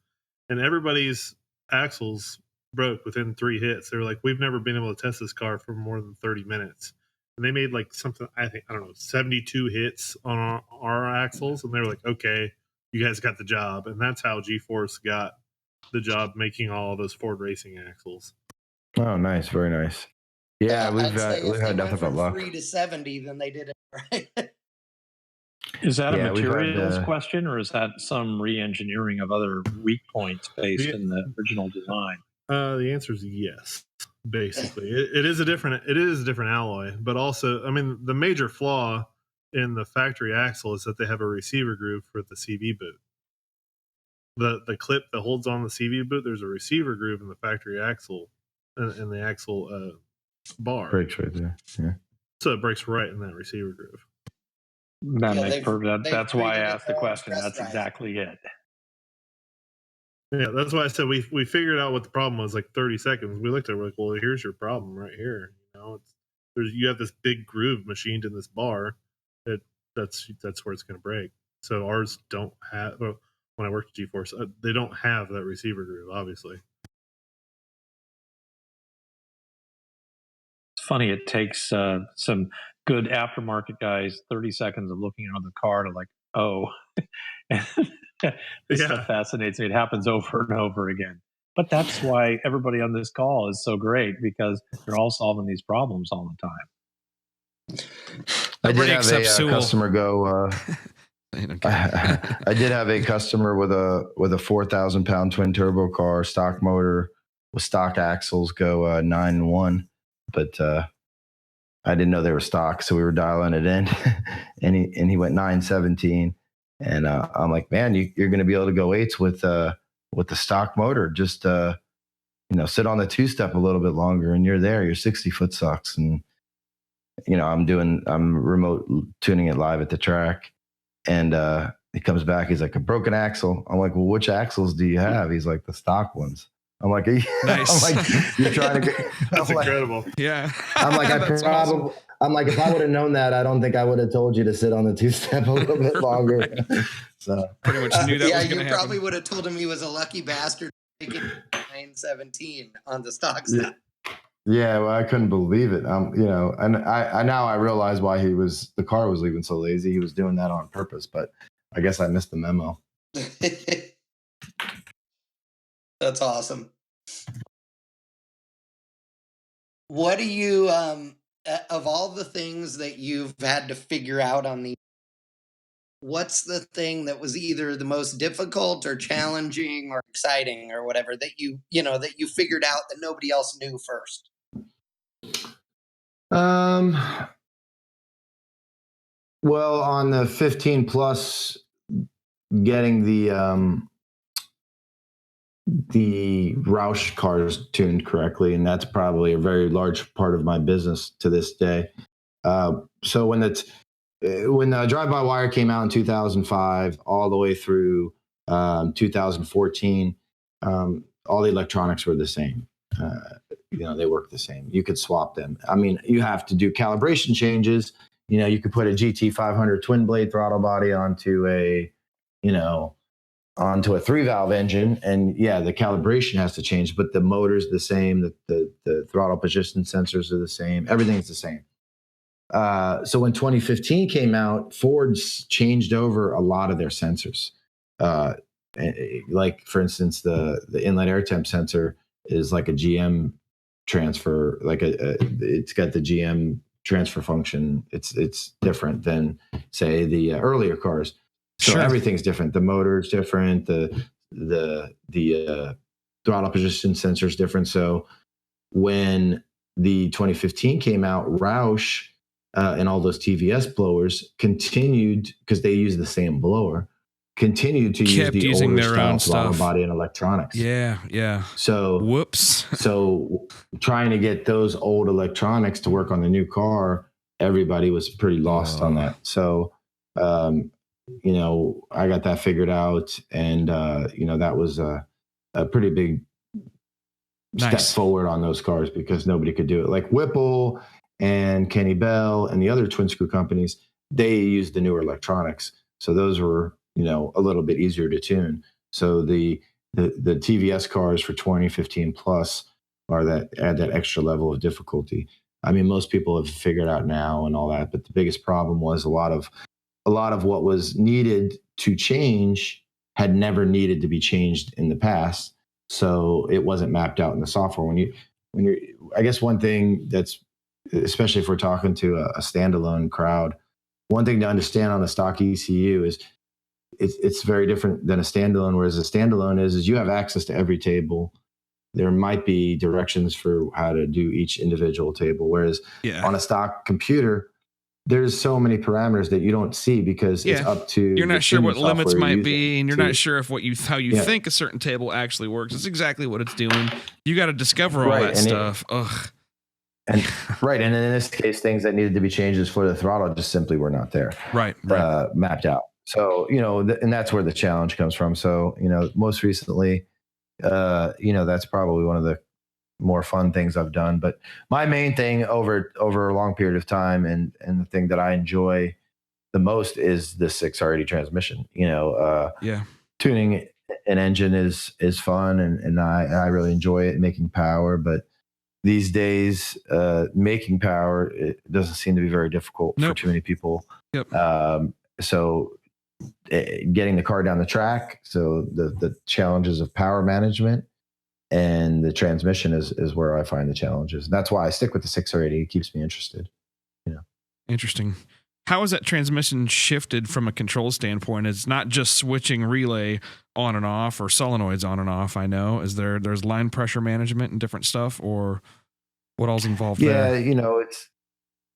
and everybody's axles broke within 3 hits. They were like, we've never been able to test this car for more than 30 minutes. And they made like something, I don't know, 72 hits on our axles. And they were like, okay, you guys got the job. And that's how G-Force got the job making all those Ford racing axles. Oh, nice. Very nice. Yeah, we've had nothing but luck. 3 to 70, then they did it right. Is that a materials question, or is that some re-engineering of other weak points based in the original design? The answer is yes. Basically, it is a different alloy, but also, I mean, the major flaw in the factory axle is that they have a receiver groove for the CV boot. The clip that holds on the CV boot, there's a receiver groove in the factory axle, in the axle bar. Breaks right there. Yeah. So it breaks right in that receiver groove. That's why I asked the question. That's exactly it. Yeah, that's why I said we figured out what the problem was like 30 seconds. We looked at it, we're like, well, here's your problem right here. You have this big groove machined in this bar. That's where it's going to break. So ours don't have. Well, when I worked at G-Force, they don't have that receiver groove, obviously. funny. It takes some good aftermarket guys 30 seconds of looking at the car to like, oh, this stuff fascinates me. It happens over and over again. But that's why everybody on this call is so great, because they're all solving these problems all the time. I did have a customer go. I did have a customer with a 4,000 pound twin turbo car, stock motor with stock axles, go 9-1, but I didn't know they were stock, so we were dialing it in, and he went 9-17, and I'm like, man, you're going to be able to go 8s with the stock motor. Just sit on the 2-step a little bit longer, and you're there. Your 60-foot sucks, and I'm remote tuning it live at the track, and he comes back. He's like, a broken axle. I'm like, well, which axles do you have? He's like, the stock ones. I'm like, nice. I'm like, you're trying to get. That's incredible. Yeah. I'm like, awesome. I'm like, if I would have known that, I don't think I would have told you to sit on the 2-step a little bit longer. Right. So pretty much knew that was going to happen. Yeah, you probably would have told him he was a lucky bastard making 9-17 on the stock stuff. Yeah, well, I couldn't believe it. And I now I realize why the car was leaving so lazy. He was doing that on purpose, but I guess I missed the memo. That's awesome. What do you, of all the things that you've had to figure out on the, what's the thing that was either the most difficult or challenging or exciting or whatever that you figured out that nobody else knew first? Well, on the 15 plus, getting the Roush cars tuned correctly, and that's probably a very large part of my business to this day. So when the drive-by-wire came out in 2005, all the way through 2014, all the electronics were the same. They work the same. You could swap them. I mean, you have to do calibration changes. You could put a GT500 twin blade throttle body onto a 3-valve engine, and the calibration has to change, but the motor's the same, the throttle position sensors are the same, everything's the same. So when 2015 came out, Ford's changed over a lot of their sensors. Like, for instance, the inlet air temp sensor is like a GM transfer, it's got the GM transfer function. It's different than, say, the earlier cars. So everything's different. The motor's different. The throttle position sensor is different. So when the 2015 came out, Roush and all those TVS blowers continued, because they use the same blower, continued to use the older their style own throttle stuff. body and electronics. Yeah. So whoops. So trying to get those old electronics to work on the new car, everybody was pretty lost on that. So I got that figured out, and that was a pretty big step forward on those cars, because nobody could do it. Like Whipple and Kenny Bell and the other twin screw companies, they used the newer electronics, so those were a little bit easier to tune. So the TVS cars for 2015 plus add that extra level of difficulty. I mean, most people have figured out now and all that, but the biggest problem was a lot of what was needed to change had never needed to be changed in the past. So it wasn't mapped out in the software. When you're, I guess one thing that's, especially if we're talking to a standalone crowd, one thing to understand on a stock ECU is it's very different than a standalone. Whereas a standalone is you have access to every table. There might be directions for how to do each individual table. Whereas on a stock computer, there's so many parameters that you don't see, because it's up to, you're not sure what limits might be, and you're not sure if how you think a certain table actually works. It's exactly what it's doing. You got to discover all that stuff. Ugh. And and in this case, things that needed to be changes for the throttle just simply were not there. Right. Mapped out. So, and that's where the challenge comes from. So, most recently, that's probably one of the more fun things I've done. But my main thing over a long period of time, and the thing that I enjoy the most, is the 6R80 transmission. Tuning an engine is fun, and I really enjoy it, making power. But these days, making power, it doesn't seem to be very difficult for too many people. Yep. So getting the car down the track. So the challenges of power management and the transmission is where I find the challenges. And that's why I stick with the 680. It keeps me interested. Interesting. How has that transmission shifted from a control standpoint? It's not just switching relay on and off or solenoids on and off. I know. There's line pressure management and different stuff, or what all's involved there? Yeah,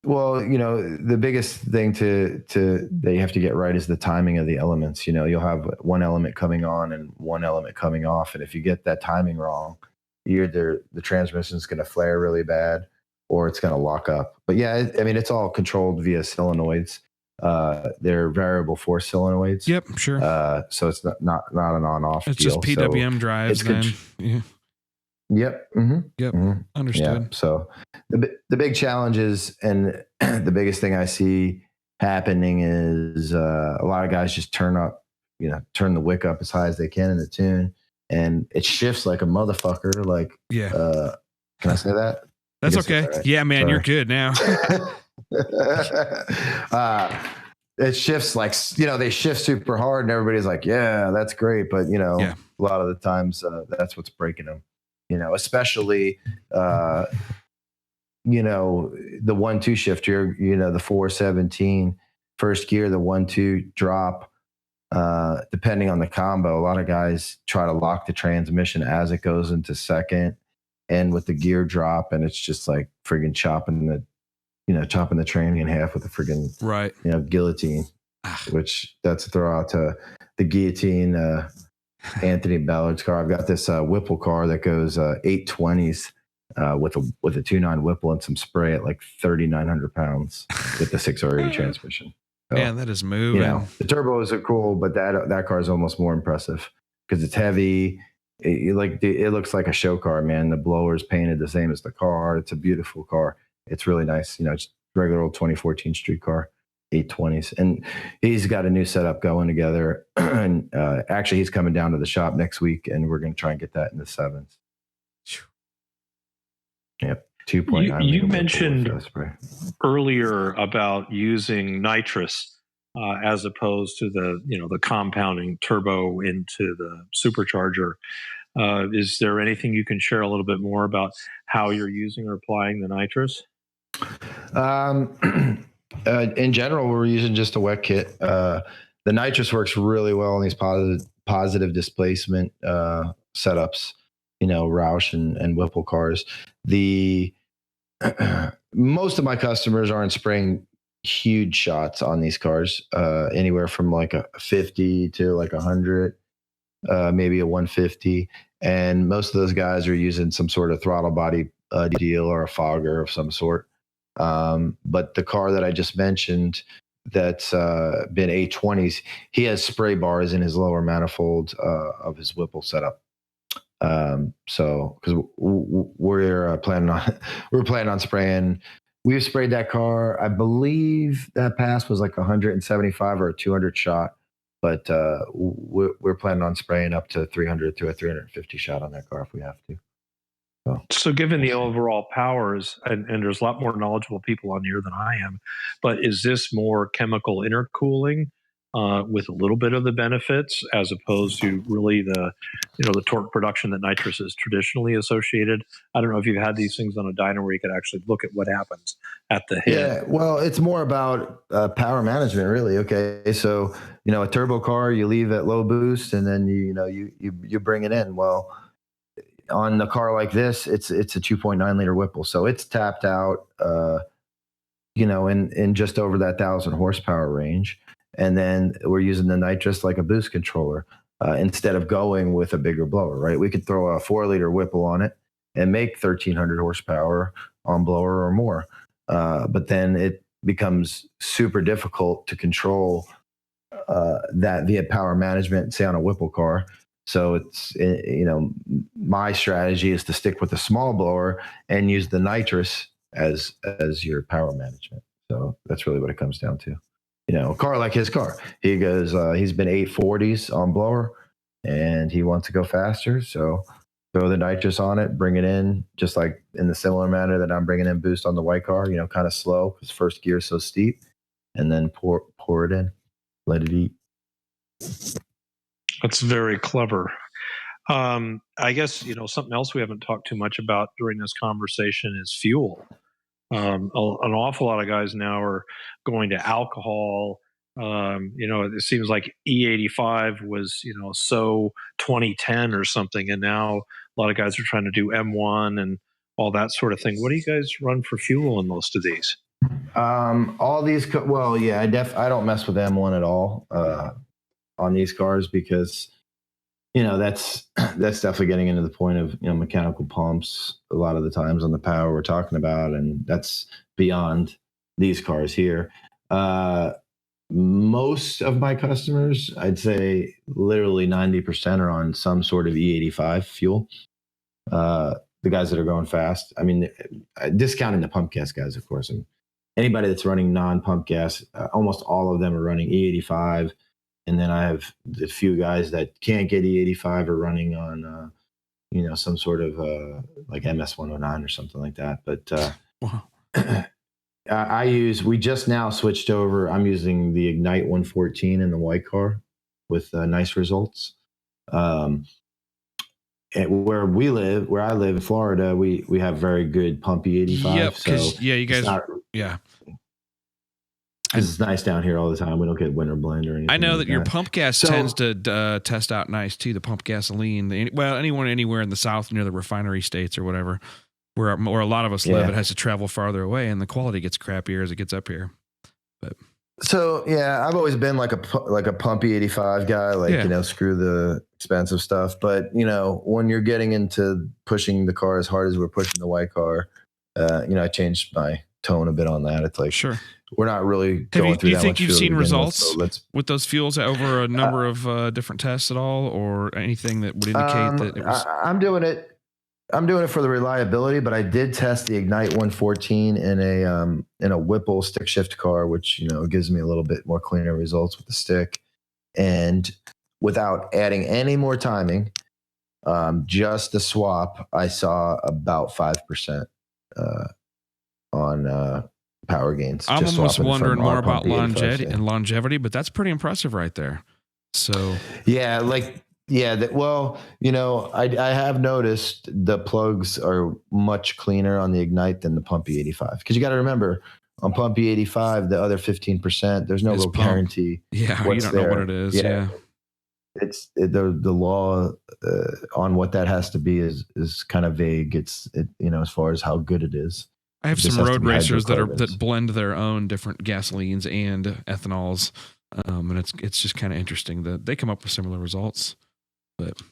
the biggest thing that you have to get right is the timing of the elements. You'll have one element coming on and one element coming off. And if you get that timing wrong, the transmission is going to flare really bad, or it's going to lock up. But yeah, it's all controlled via solenoids. They're variable force solenoids. Yep, sure. So it's not an on-off. It's deal. just PWM drives then. Yeah. Yep. Mm-hmm. Yep. Mm-hmm. Understood. Yeah. So the big challenge is, and the biggest thing I see happening is a lot of guys just turn the wick up as high as they can in the tune, and it shifts like a motherfucker. Like, can I say that? That's okay. Right. Yeah, man, Sorry. You're good now. It shifts like, they shift super hard and everybody's like, yeah, that's great. But, a lot of the times that's what's breaking them, especially, the 1-2 shifter, the 417 first gear, the 1-2 drop, depending on the combo. A lot of guys try to lock the transmission as it goes into second and with the gear drop. And it's just like friggin' chopping the train in half with a friggin' guillotine, which that's a throw out to the guillotine, Anthony Ballard's car. I've got this Whipple car that goes 820s with a 2.9 Whipple and some spray at like 3,900 pounds with the 6R80 transmission. So, man, that is moving. The turbos are cool, but that car is almost more impressive because it's heavy. It looks like a show car, man. The blower is painted the same as the car. It's a beautiful car. It's really nice. It's regular old 2014 street car, 820s. And he's got a new setup going together. And actually, he's coming down to the shop next week, and we're going to try and get that in the 7s. Yep, 2.9. You mentioned earlier about using nitrous as opposed to the compounding turbo into the supercharger. Is there anything you can share a little bit more about how you're using or applying the nitrous? In general, we're using just a wet kit. The nitrous works really well in these positive displacement setups, Roush and Whipple cars. Most of my customers aren't spraying huge shots on these cars, anywhere from like a 50 to like 100, maybe a 150. And most of those guys are using some sort of throttle body deal or a fogger of some sort. But the car that I just mentioned that's been 820s, he has spray bars in his lower manifold of his Whipple setup. So because we're planning on spraying. We've sprayed that car. I believe that pass was like 175 or a 200 shot, but we're planning on spraying up to 300 to a 350 shot on that car if we have to. So given the overall powers, and there's a lot more knowledgeable people on here than I am, but is this more chemical intercooling with a little bit of the benefits as opposed to really the torque production that nitrous is traditionally associated? I don't know if you've had these things on a dyno where you could actually look at what happens at the head. Yeah, well, it's more about power management, really. Okay, so a turbo car, you leave at low boost, and then you bring it in. Well, on a car like this, it's a 2.9 liter Whipple, so it's tapped out, in just over that 1,000 horsepower range. And then we're using the nitrous like a boost controller instead of going with a bigger blower, right? We could throw a 4-liter Whipple on it and make 1,300 horsepower on blower or more. But then it becomes super difficult to control that via power management, say on a Whipple car. So it's, my strategy is to stick with a small blower and use the nitrous as your power management. So that's really what it comes down to. A car like his car, he goes, he's been 840s on blower and he wants to go faster. So throw the nitrous on it, bring it in, just like in the similar manner that I'm bringing in boost on the white car, kind of slow because first gear is so steep, and then pour it in, let it eat. That's very clever. I guess, something else we haven't talked too much about during this conversation is fuel. An awful lot of guys now are going to alcohol. It seems like E85 was, so 2010 or something. And now a lot of guys are trying to do M1 and all that sort of thing. What do you guys run for fuel in most of these? All these, I don't mess with M1 at all on these cars because, that's definitely getting into the point of, mechanical pumps a lot of the times on the power we're talking about. And that's beyond these cars here. Most of my customers, I'd say literally 90% are on some sort of E85 fuel. The guys that are going fast, I mean, discounting the pump gas guys, of course, and anybody that's running non-pump gas, almost all of them are running E85. And then I have the few guys that can't get E85 are running on, some sort of like MS109 or something like that. But wow. We just now switched over. I'm using the Ignite 114 in the white car with nice results. And where I live in Florida, we have very good pump E85. Yep, because you guys, it's nice down here all the time. We don't get winter blend or anything. I know like that your pump gas tends to test out nice too. The pump gasoline, anywhere in the South near the refinery states or whatever, where a lot of us live, it has to travel farther away, and the quality gets crappier as it gets up here. But I've always been like a pump E85 guy, screw the expensive stuff. But when you're getting into pushing the car as hard as we're pushing the white car, I changed my tone a bit on that. It's like, sure, we're not really going through that much. Do you think you've seen results with those fuels over a number of different tests at all, or anything that would indicate that it was? I'm doing it for the reliability, but I did test the Ignite 114 in a Whipple stick shift car, which gives me a little bit more cleaner results with the stick, and without adding any more timing, just the swap, I saw about 5% on power gains. I'm almost wondering more about longevity, but that's pretty impressive right there. So I have noticed the plugs are much cleaner on the Ignite than the pump E85, because you got to remember, on pump E85, the other 15%, there's no real guarantee. Yeah, you don't know what it is. Yeah. It's the law on what that has to be is kind of vague. It's as far as how good it is. I have some road racers that blend their own different gasolines and ethanols, and it's just kind of interesting that they come up with similar results. But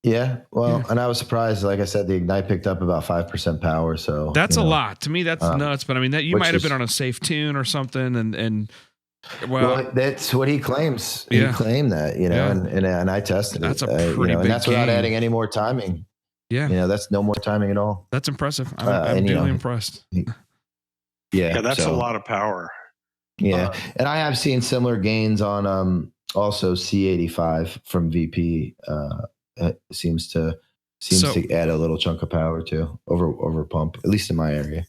and I was surprised. Like I said, the Ignite picked up about 5% power, so that's a lot to me. That's nuts. But I mean, that you might have been on a safe tune or something, and that's what he claims. He claimed that, and I tested it. That's a pretty big and that's without adding any more timing. Yeah. That's no more timing at all. That's impressive. I'm really impressed. That's a lot of power. Yeah. And I have seen similar gains on also C85 from VP. It seems to add a little chunk of power too over pump, at least in my area.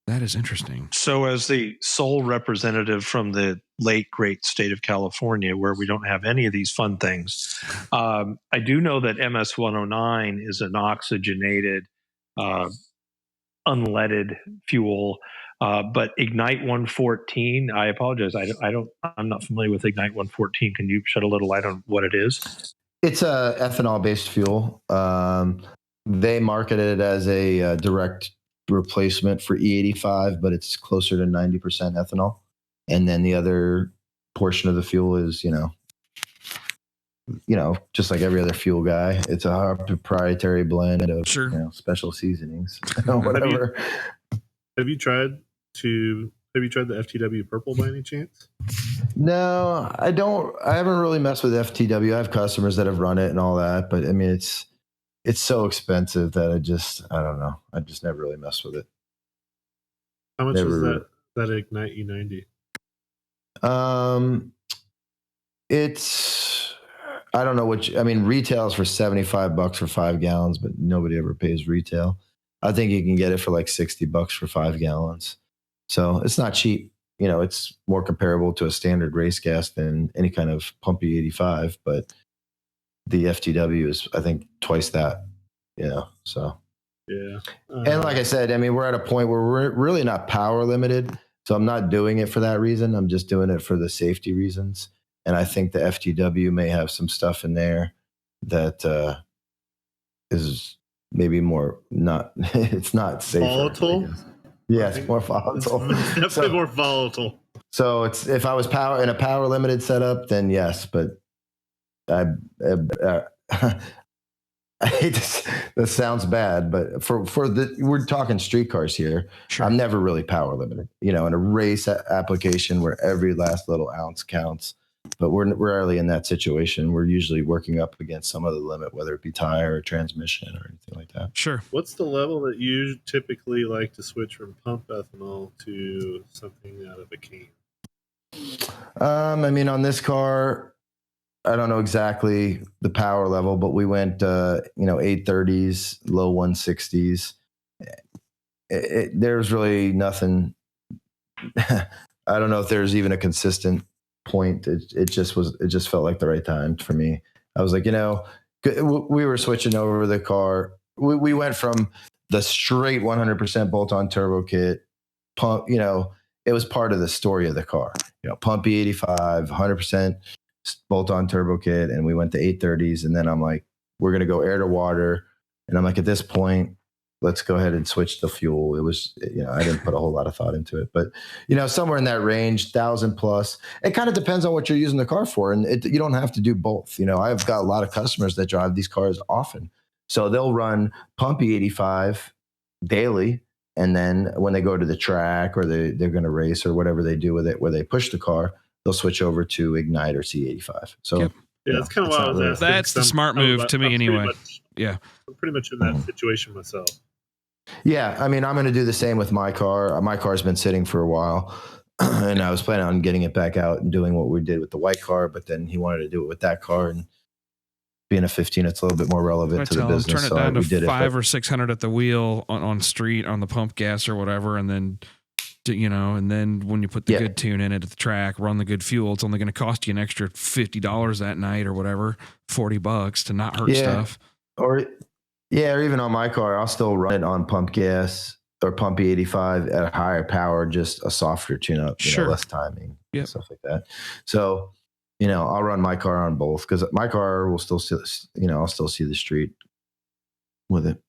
That is interesting. So as the sole representative from the late, great state of California, where we don't have any of these fun things, I do know that MS109 is an oxygenated, unleaded fuel. But Ignite 114, I apologize. I'm not familiar with Ignite 114. Can you shed a little light on what it is? It's a ethanol-based fuel. They market it as a direct replacement for E85, but it's closer to 90% ethanol. And then the other portion of the fuel is, just like every other fuel guy, it's a proprietary blend of special seasonings, whatever. Have you tried the FTW purple by any chance? No, I don't. I haven't really messed with FTW. I have customers that have run it and all that, but I mean, it's so expensive that I don't know. I just never really messed with it. How much was that Ignite E90? I don't know retails for $75 for 5 gallons, but nobody ever pays retail. I think you can get it for like $60 for 5 gallons. So it's not cheap. It's more comparable to a standard race gas than any kind of pumpy 85, but the FTW is, I think, twice that, so. Yeah. And like I said, we're at a point where we're really not power limited. So I'm not doing it for that reason. I'm just doing it for the safety reasons. And I think the FTW may have some stuff in there that is maybe more it's not safe. Volatile? Yeah, it's more volatile. It's definitely more volatile. So if I was in a power limited setup, then yes, but I hate this sounds bad, but we're talking street cars here. Sure. I'm never really power limited, in a race application where every last little ounce counts, but we're rarely in that situation. We're usually working up against some other limit, whether it be tire or transmission or anything like that. Sure. What's the level that you typically like to switch from pump ethanol to something out of a can? On this car, I don't know exactly the power level, but we went, 830s, low 160s. There's really nothing. I don't know if there's even a consistent point. It just felt like the right time for me. I was like, we were switching over the car. We went from the straight 100% bolt-on turbo kit pump. It was part of the story of the car. Pump E85, 100%. bolt-on turbo kit, and we went to 830s, and then I'm like, we're going to go air to water, and I'm like, at this point, let's go ahead and switch the fuel. It was, I didn't put a whole lot of thought into it, but somewhere in that range, 1,000 plus. It kind of depends on what you're using the car for, and you don't have to do both. I've got a lot of customers that drive these cars often, so they'll run pump E85 daily, and then when they go to the track or they're going to race or whatever they do with it, where they push the car, they'll switch over to Ignite or C85. So yep. Yeah, that's kind of what I was asking. That's the smart move to me anyway. I'm pretty much in that situation myself. Yeah, I'm going to do the same with my car. My car's been sitting for a while, and I was planning on getting it back out and doing what we did with the white car, but then he wanted to do it with that car, and being a 15, it's a little bit more relevant to the business. Turn it down to 500 or 600 at the wheel on street on the pump gas or whatever, and then and then when you put the good tune in it at the track, run the good fuel, it's only going to cost you an extra $50 that night or whatever, $40 to not hurt stuff. Or even on my car, I'll still run it on pump gas or pump E85 at a higher power, just a softer tune up, less timing, stuff like that. So, I'll run my car on both because my car will still, I'll still see the street with it.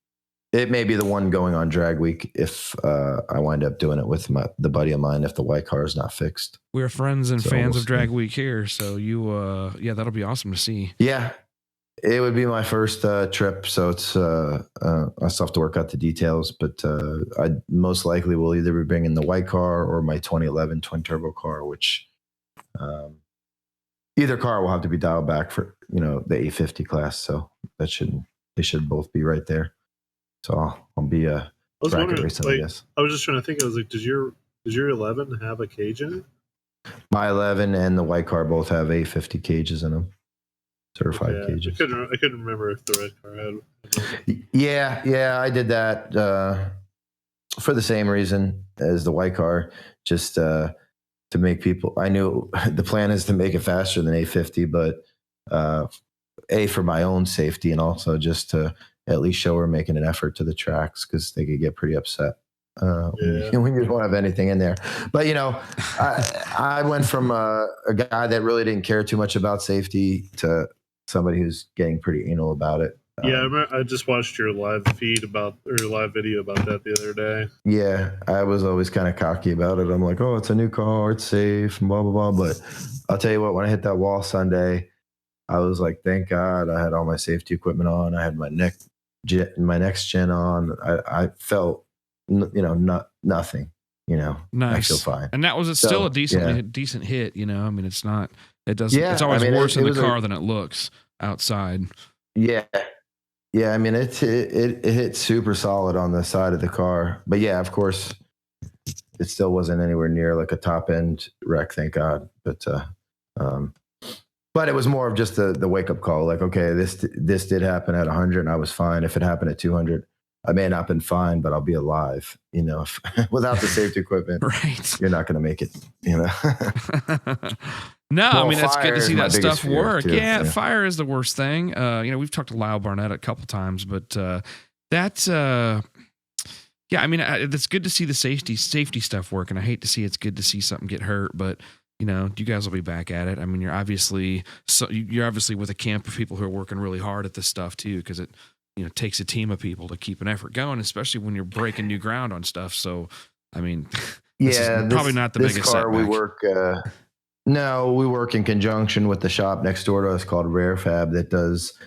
It may be the one going on drag week if I wind up doing it with the buddy of mine if the white car is not fixed. We're friends and fans of drag week here, so that'll be awesome to see. Yeah, it would be my first trip, so it's I still have to work out the details, but I most likely will either be bringing the white car or my 2011 twin turbo car, which either car will have to be dialed back for the 850 class, so they should both be right there. So I'll be a bracket racing, I guess. I was just trying to think. I was like, does your 11 have a cage in it? My 11 and the white car both have 850 cages in them, certified cages. I couldn't remember if the red car had. Yeah, I did that for the same reason as the white car, just to make people. I knew the plan is to make it faster than 850, but for my own safety and also just to at least show we're making an effort to the tracks because they could get pretty upset when you don't have anything in there. But, I went from a guy that really didn't care too much about safety to somebody who's getting pretty anal about it. I just watched your live video about that the other day. Yeah, I was always kind of cocky about it. I'm like, oh, it's a new car, it's safe, and blah, blah, blah. But I'll tell you what, when I hit that wall Sunday, I was like, thank God I had all my safety equipment on. I had my next gen on. I felt, nothing, nice. I feel fine. And that was still a decent hit, it's not, it doesn't, it's always worse in the car than it looks outside. Yeah. Yeah. It hit super solid on the side of the car, but yeah, of course it still wasn't anywhere near like a top end wreck, thank God. But, But it was more of just the wake up call. Like, okay, this did happen at 100 and I was fine. If it happened at 200, I may not have been fine, but I'll be alive. If, without the safety equipment, right, you're not going to make it. No, Well, I mean, that's good to see that stuff work. too, Yeah, fire is the worst thing. We've talked to Lyle Barnett a couple times, but that's yeah, I mean, it's good to see the safety stuff work, and I hate to see it's good to see something get hurt, but you guys will be back at it. I mean, you're obviously with a camp of people who are working really hard at this stuff too, because it takes a team of people to keep an effort going, especially when you're breaking new ground on stuff. So, I mean, probably not the biggest car setback. We work. No, we work in conjunction with the shop next door to us called Rare Fab that does,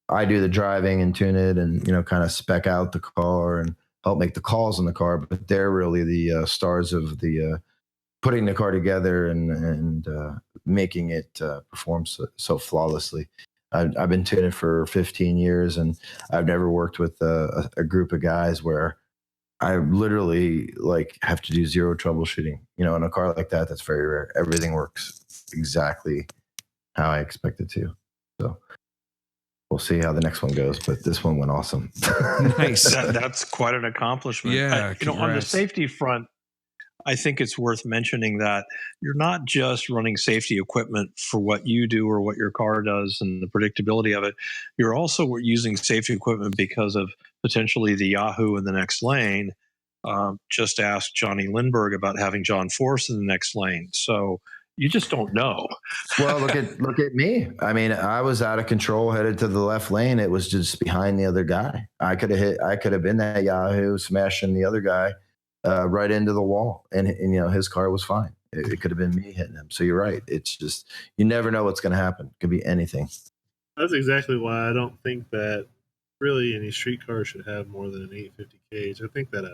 I do the driving and tune it and, kind of spec out the car and help make the calls on the car. But they're really the stars of the putting the car together and making it perform so flawlessly. I've been tuning for 15 years and I've never worked with a group of guys where I literally have to do zero troubleshooting. In a car like that, that's very rare. Everything works exactly how I expect it to. So we'll see how the next one goes, but this one went awesome. Nice. That's quite an accomplishment. Yeah. On the safety front, I think it's worth mentioning that you're not just running safety equipment for what you do or what your car does and the predictability of it. You're also using safety equipment because of potentially the Yahoo in the next lane. Just ask Johnny Lindbergh about having John Force in the next lane. So you just don't know. Well, look at me. I mean, I was out of control, headed to the left lane. It was just behind the other guy. I could have been that Yahoo smashing the other guy right into the wall, and his car was fine. It could have been me hitting him. So you're right. It's just you never know what's going to happen. It could be anything. That's exactly why I don't think that really any street car should have more than an 850 cage. I think that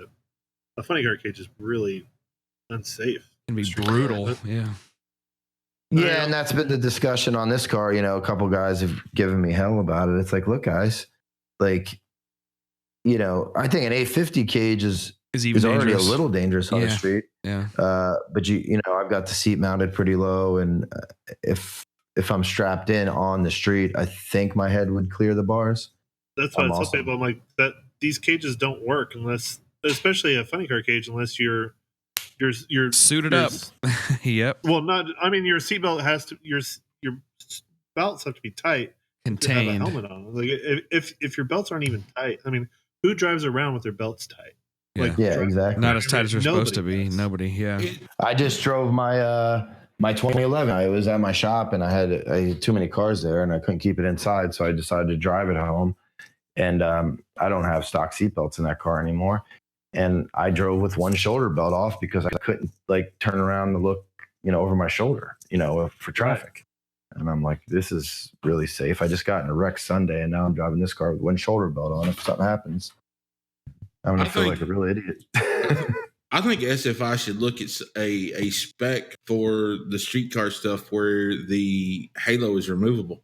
a funny car cage is really unsafe. It can be brutal. Yeah. Yeah, and that's been the discussion on this car. A couple guys have given me hell about it. It's like, look, guys, I think an 850 cage is already a little dangerous on the street. Yeah. But I've got the seat mounted pretty low, and if I'm strapped in on the street, I think my head would clear the bars. That's why I tell people, I'm like, that these cages don't work unless, especially a funny car cage, unless you're suited up. Yep. Well, your seatbelt has to, your belts have to be tight. Contained. To have a helmet on. Like if your belts aren't even tight, I mean, who drives around with their belts tight? Yeah, exactly. Not as tight as they're supposed to be. Does. Nobody. Yeah. I just drove my 2011. I was at my shop and I had too many cars there and I couldn't keep it inside, so I decided to drive it home. And I don't have stock seatbelts in that car anymore. And I drove with one shoulder belt off because I couldn't turn around and look, over my shoulder, for traffic. And I'm like, this is really safe. I just got in a wreck Sunday and now I'm driving this car with one shoulder belt on. If something happens, I'm going to feel like a real idiot. I think SFI should look at a spec for the street car stuff where the halo is removable.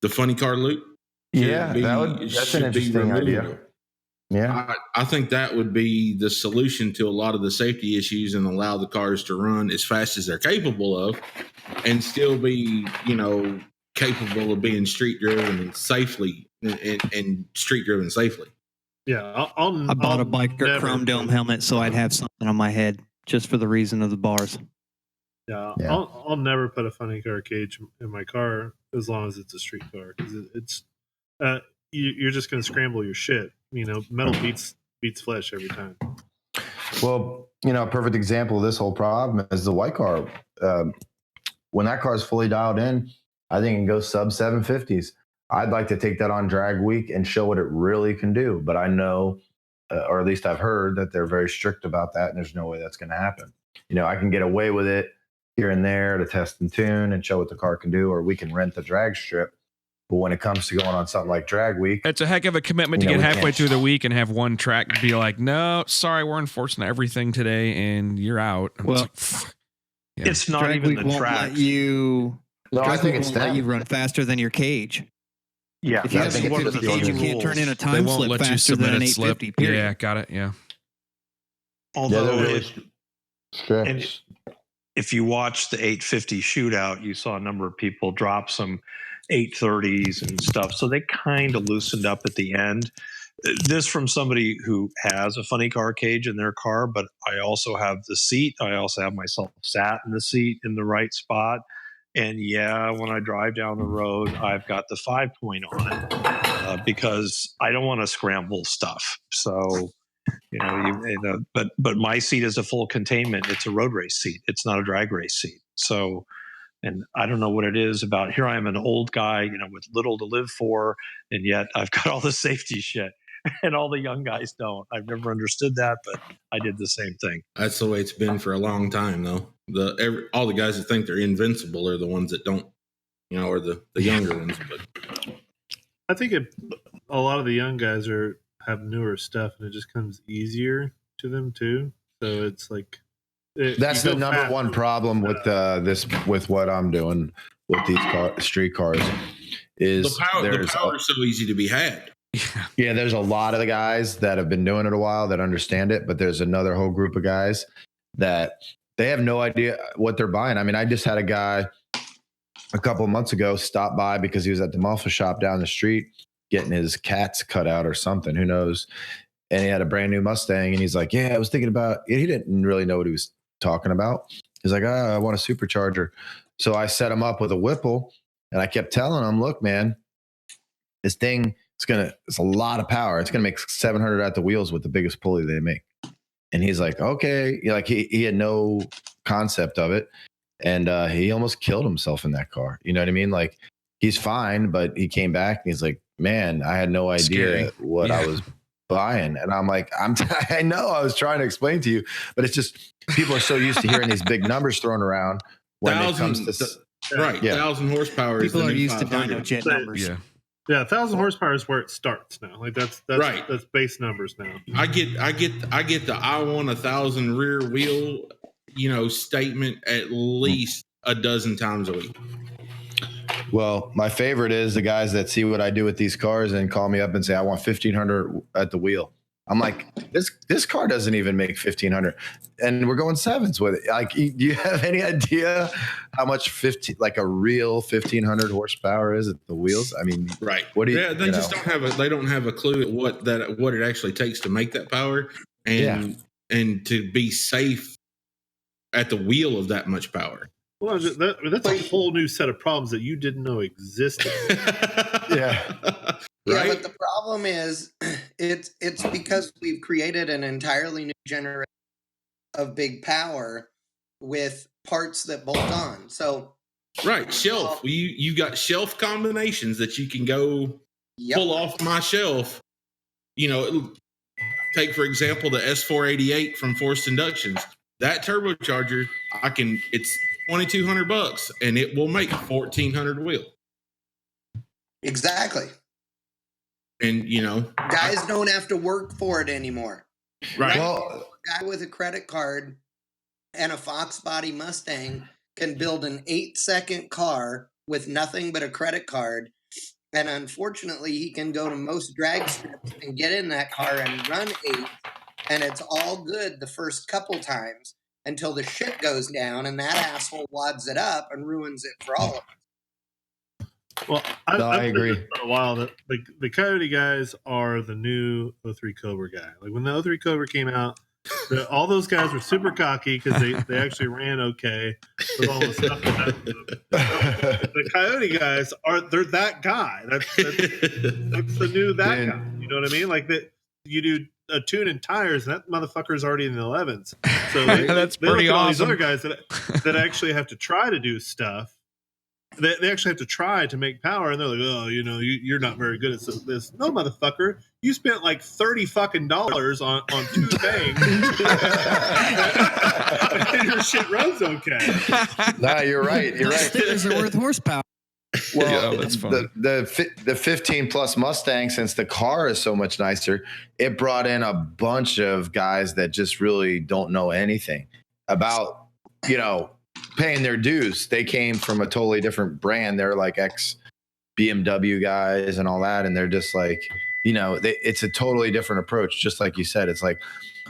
The funny car loop. Yeah, that's an interesting idea. Yeah, I think that would be the solution to a lot of the safety issues and allow the cars to run as fast as they're capable of and still be, capable of being street driven safely and street driven safely. Yeah, I bought a biker chrome dome helmet so I'd have something on my head just for the reason of the bars. Yeah. I'll never put a funny car cage in my car as long as it's a street car because it's you're just going to scramble your shit. Metal beats flesh every time. Well, a perfect example of this whole problem is the white car. When that car is fully dialed in, I think it can go sub 750s. I'd like to take that on drag week and show what it really can do. But I know, or at least I've heard, that they're very strict about that, and there's no way that's going to happen. I can get away with it here and there to test and tune and show what the car can do, or we can rent the drag strip. But when it comes to going on something like drag week, it's a heck of a commitment to get halfway through the week and have one track be like, no, sorry, we're enforcing everything today and you're out. And well, it's not drag even the track. I think it's let you run faster than your cage. Yeah. If you have a 850 cage, you can't turn in a time slip faster than an 850, period. Yeah, got it, yeah. Although strict. if you watch the 850 shootout, you saw a number of people drop some 830s and stuff. So they kind of loosened up at the end. This from somebody who has a funny car cage in their car, but I also have the seat. I also have myself sat in the seat in the right spot. And yeah, when I drive down the road, I've got the 5-point on it because I don't want to scramble stuff. So, but my seat is a full containment. It's a road race seat. It's not a drag race seat. So, and I don't know what it is about. Here I am, an old guy, with little to live for, and yet I've got all the safety shit, and all the young guys don't. I've never understood that, but I did the same thing. That's the way it's been for a long time, though. All the guys that think they're invincible are the ones that don't, or the younger ones. But I think a lot of the young guys have newer stuff, and it just comes easier to them too. So it's like that's the number one problem with with what I'm doing with these street cars is the power is so easy to be had. Yeah, there's a lot of the guys that have been doing it a while that understand it, but there's another whole group of guys that they have no idea what they're buying. I mean, I just had a guy a couple of months ago stop by because he was at the muffler shop down the street getting his cats cut out or something, who knows. And he had a brand new Mustang, and he's like, yeah, I was thinking about it. He didn't really know what he was talking about. He's like, I want a supercharger. So I set him up with a Whipple, and I kept telling him, look, man, this thing, it's a lot of power. It's going to make 700 at the wheels with the biggest pulley they make. And he's like, okay. He had no concept of it. And he almost killed himself in that car. You know what I mean? Like, he's fine, but he came back and he's like, man, I had no idea what I was buying. And I'm like, I know I was trying to explain to you, but it's just, people are so used to hearing these big numbers thrown around when it comes to 1,000 horsepower. People are used to dyno jet numbers. Yeah. Yeah, 1,000 horsepower is where it starts now. Like that's right. That's base numbers now. I get the I want 1,000 rear wheel, statement at least a dozen times a week. Well, my favorite is the guys that see what I do with these cars and call me up and say, I want 1,500 at the wheel. I'm like, this car doesn't even make 1,500, and we're going sevens with it. Like, do you have any idea how much a real 1,500 horsepower is at the wheels? I mean, right? What do you? Yeah, they just don't have they don't have a clue at what it actually takes to make that power and to be safe at the wheel of that much power. Well, that's a whole new set of problems that you didn't know existed. Yeah. Right? Yeah, but the problem is it's because we've created an entirely new generation of big power with parts that bolt on. So right, shelf. You got shelf combinations that you can go pull off my shelf. Take for example the S488 from Forced Inductions. That turbocharger, it's $2,200 and it will make 1,400 wheel. Exactly. And guys don't have to work for it anymore. Right. Well, a guy with a credit card and a Fox body Mustang can build an 8-second car with nothing but a credit card. And unfortunately, he can go to most drag strips and get in that car and run 8. And it's all good the first couple times until the shit goes down and that asshole wads it up and ruins it for all of us. Well, I agree. For a while that the Coyote guys are the new 03 Cobra guy. Like when the 03 Cobra came out, all those guys were super cocky because they actually ran okay with all the stuff. The Coyote guys they're that guy. That's the new guy. You know what I mean? Like that you do a tune and tires, and that motherfucker's already in the 11s. So that's pretty awesome. All these other guys that actually have to try to do stuff. They actually have to try to make power, and they're like, "Oh, you're not very good at this." No, motherfucker, you spent like $30 on two things, and your shit runs okay. Nah, you're right. You're right. Stickers are worth horsepower. Well, that's fun. The 15 plus Mustang, since the car is so much nicer, it brought in a bunch of guys that just really don't know anything about, paying their dues. They came from a totally different brand. They're like ex BMW guys and all that. And they're just like, it's a totally different approach. Just like you said, it's like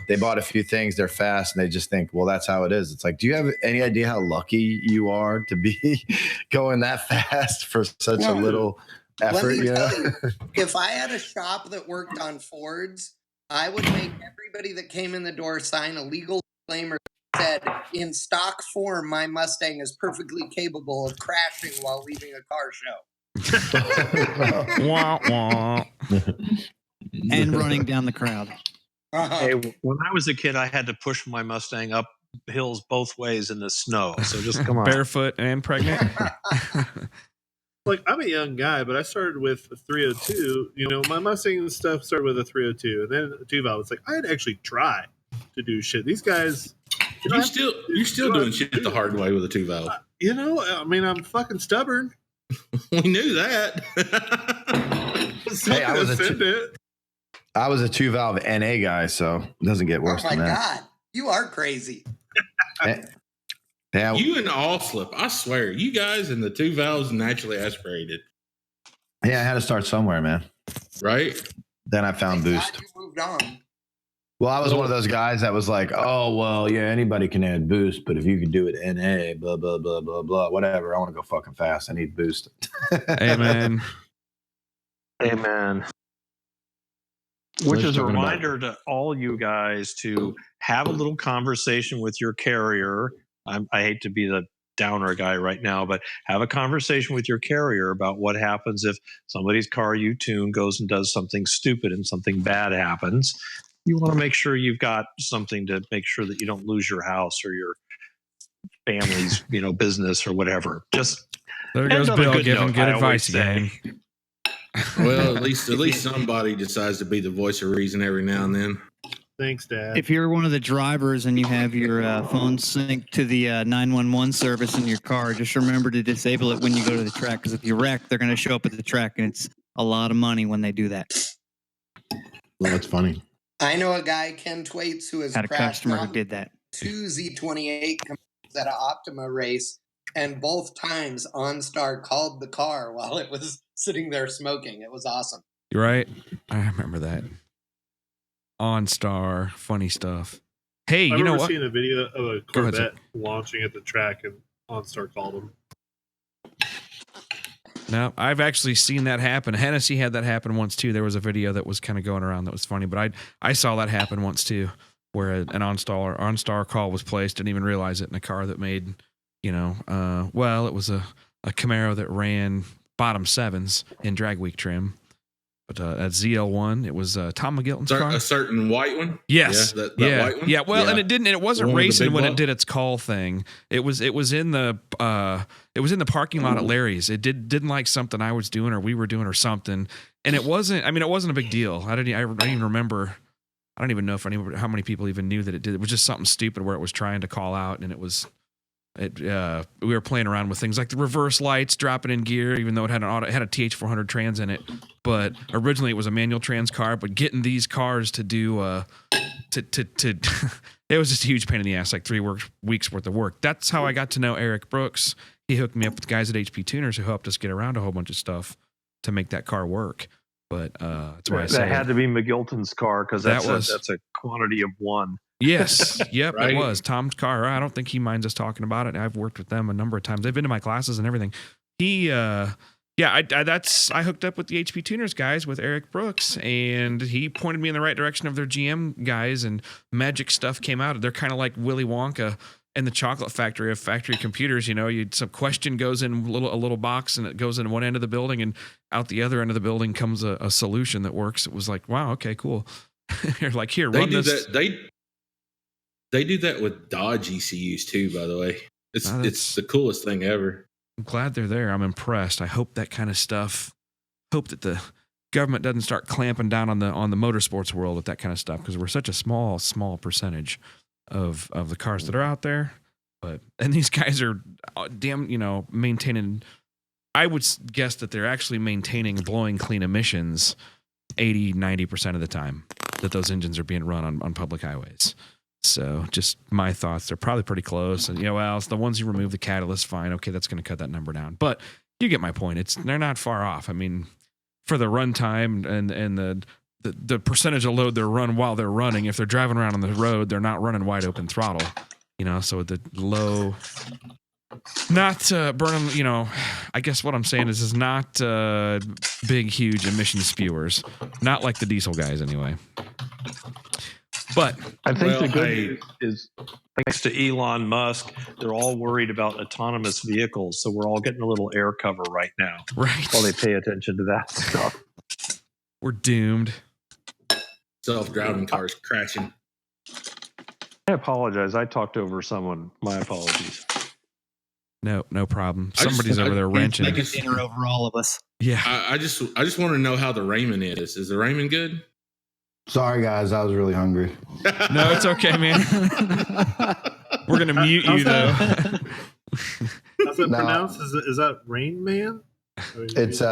they bought a few things, they're fast, and they just think, well, that's how it is. It's like, do you have any idea how lucky you are to be going that fast for such a little effort? Let me tell you, if I had a shop that worked on Fords, I would make everybody that came in the door sign a legal disclaimer that said, in stock form, my Mustang is perfectly capable of crashing while leaving a car show. Wah, wah. And running down the crowd. Hey, when I was a kid, I had to push my Mustang up hills both ways in the snow. So just come on. Barefoot and pregnant. Like, I'm a young guy, but I started with a 302. My Mustang and stuff started with a 302, and then a 2-valve. It's like, I'd actually try to do shit. These guys... You're still doing shit the hard way with a 2-valve. I'm fucking stubborn. We knew that. Hey, I was a 2-valve NA guy, so it doesn't get worse than that. Oh, my God. You are crazy. Yeah. You and the all slip, I swear. You guys and the 2 valves naturally aspirated. Yeah, I had to start somewhere, man. Right? Then I found boost. You moved on. Well, I was one of those guys that was like, oh, well, yeah, anybody can add boost, but if you can do it NA, blah, blah, blah, blah, blah, whatever. I want to go fucking fast. I need boost. Amen. Amen. Which is a reminder to all you guys to have a little conversation with your carrier. I hate to be the downer guy right now, but have a conversation with your carrier about what happens if somebody's car you tune goes and does something stupid and something bad happens. You want to make sure you've got something to make sure that you don't lose your house or your family's, business or whatever. Just there goes Bill giving good advice again. Well, at least somebody decides to be the voice of reason every now and then. Thanks, Dad. If you're one of the drivers and you have your phone synced to the 911 service in your car, just remember to disable it when you go to the track, because if you wreck, they're going to show up at the track, and it's a lot of money when they do that. Well, that's funny. I know a guy, Ken Twaits, who has Had a customer who did that. 2 Z28 at an Optima race, and both times OnStar called the car while it was sitting there smoking. It was awesome. You're right. I remember that. OnStar, funny stuff. Hey, you know what? I remember seeing a video of a Corvette launching at the track, and OnStar called him. No, I've actually seen that happen. Hennessy had that happen once too. There was a video that was kind of going around that was funny, but I saw that happen once too, where an OnStar call was placed, didn't even realize it, in a car that made, it was a Camaro that ran bottom sevens in drag week trim. But at ZL1, it was Tom McGilton's car. A certain white one? Yes. Yeah, that white one? Yeah, well, yeah. and it wasn't racing when it did its call thing. It was in the parking lot at Larry's. It didn't like something I was doing or we were doing or something. And it wasn't a big deal. I didn't even remember. I don't even know how many people even knew that it did. It was just something stupid where it was trying to call out, and we were playing around with things like the reverse lights, dropping in gear, even though it had a TH400 trans in it. But originally it was a manual trans car. But getting these cars to do it was just a huge pain in the ass, like 3 weeks worth of work. That's how I got to know Eric Brooks. He hooked me up with guys at HP Tuners who helped us get around a whole bunch of stuff to make that car work. But that's why I said that had to be McGilton's car, because that's a quantity of one. Yes. Yep. Right? It was Tom's car. I don't think he minds us talking about it. I've worked with them a number of times. They've been to my classes and everything. I hooked up with the HP Tuners guys with Eric Brooks, and he pointed me in the right direction of their GM guys, and magic stuff came out. They're kind of like Willy Wonka and the chocolate factory of factory computers. Some question goes in a little box, and it goes in one end of the building, and out the other end of the building comes a solution that works. It was like, wow, okay, cool. You're like, here, run this. They do that with Dodge ECUs too, by the way. It's the coolest thing ever. I'm glad they're there. I'm impressed. I hope that kind of stuff. Hope that the government doesn't start clamping down on the motorsports world with that kind of stuff, because we're such a small percentage of the cars that are out there. And these guys are damn, maintaining. I would guess that they're actually maintaining blowing clean emissions 80-90% of the time that those engines are being run on public highways. So just my thoughts. They're probably pretty close. And, it's the ones you remove the catalyst, fine. Okay, that's going to cut that number down. But you get my point. They're not far off. I mean, for the run time and the percentage of load they're run while they're running. If they're driving around on the road, they're not running wide open throttle, so the low, not burning, I guess what I'm saying is not big, huge emission spewers, not like the diesel guys anyway. But I think the good news is, thanks to Elon Musk, they're all worried about autonomous vehicles. So we're all getting a little air cover right now. Right. While they pay attention to that stuff. We're doomed. Self-driving cars crashing. I apologize. I talked over someone. My apologies. No problem. Somebody's over there wrenching. Make a dinner over all of us. Yeah. I just want to know how the ramen is. Is the ramen good? Sorry, guys. I was really hungry. No, it's okay, man. We're going to mute you, though. How's that pronounced? Is that Rain Man? It's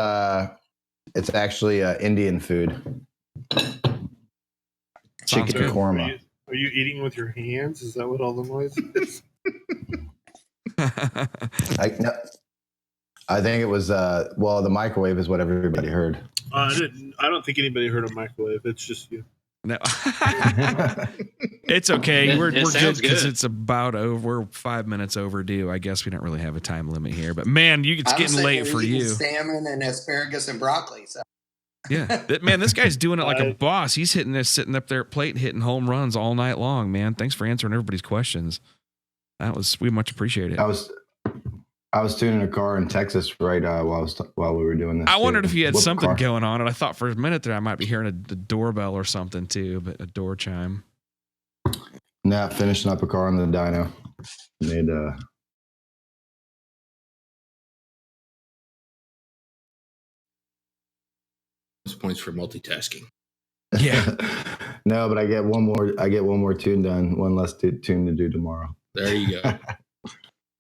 actually Indian food. Chicken korma. Are you eating with your hands? Is that what all the noise is? I think it was the microwave is what everybody heard. I don't think anybody heard a microwave. It's just you. No. It's okay. We're good because it's about over. We're 5 minutes overdue. I guess we don't really have a time limit here. But man, it's getting late for you. Salmon and asparagus and broccoli. So. Yeah, man, this guy's doing it like a boss. He's sitting up there at plate, hitting home runs all night long. Man, thanks for answering everybody's questions. We much appreciate it. I was tuning a car in Texas while we were doing this. I wondered if you had something going on, and I thought for a minute there I might be hearing a doorbell or something too, but a door chime. Nah, finishing up a car on the dyno. Made points for multitasking. Yeah. No, but I get one more tune done. One less tune to do tomorrow. There you go.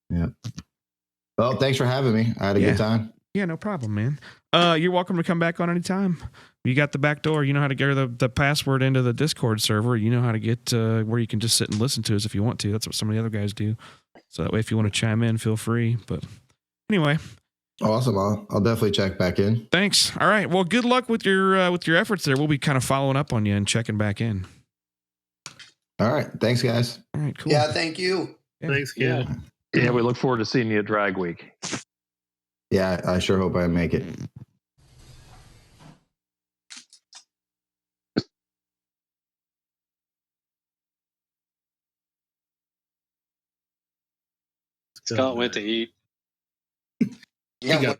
Yeah. Well, thanks for having me. I had a good time. Yeah, no problem, man. You're welcome to come back on anytime. You got the back door. You know how to get the password into the Discord server. You know how to get where you can just sit and listen to us if you want to. That's what some of the other guys do. So that way, if you want to chime in, feel free. But anyway. Awesome. I'll definitely check back in. Thanks. All right. Well, good luck with your efforts there. We'll be kind of following up on you and checking back in. All right. Thanks, guys. All right. Cool. Yeah. Thank you. Yeah. Thanks, Ken. Yeah, we look forward to seeing you at Drag Week. Yeah, I sure hope I make it. Scott went to eat. Yeah.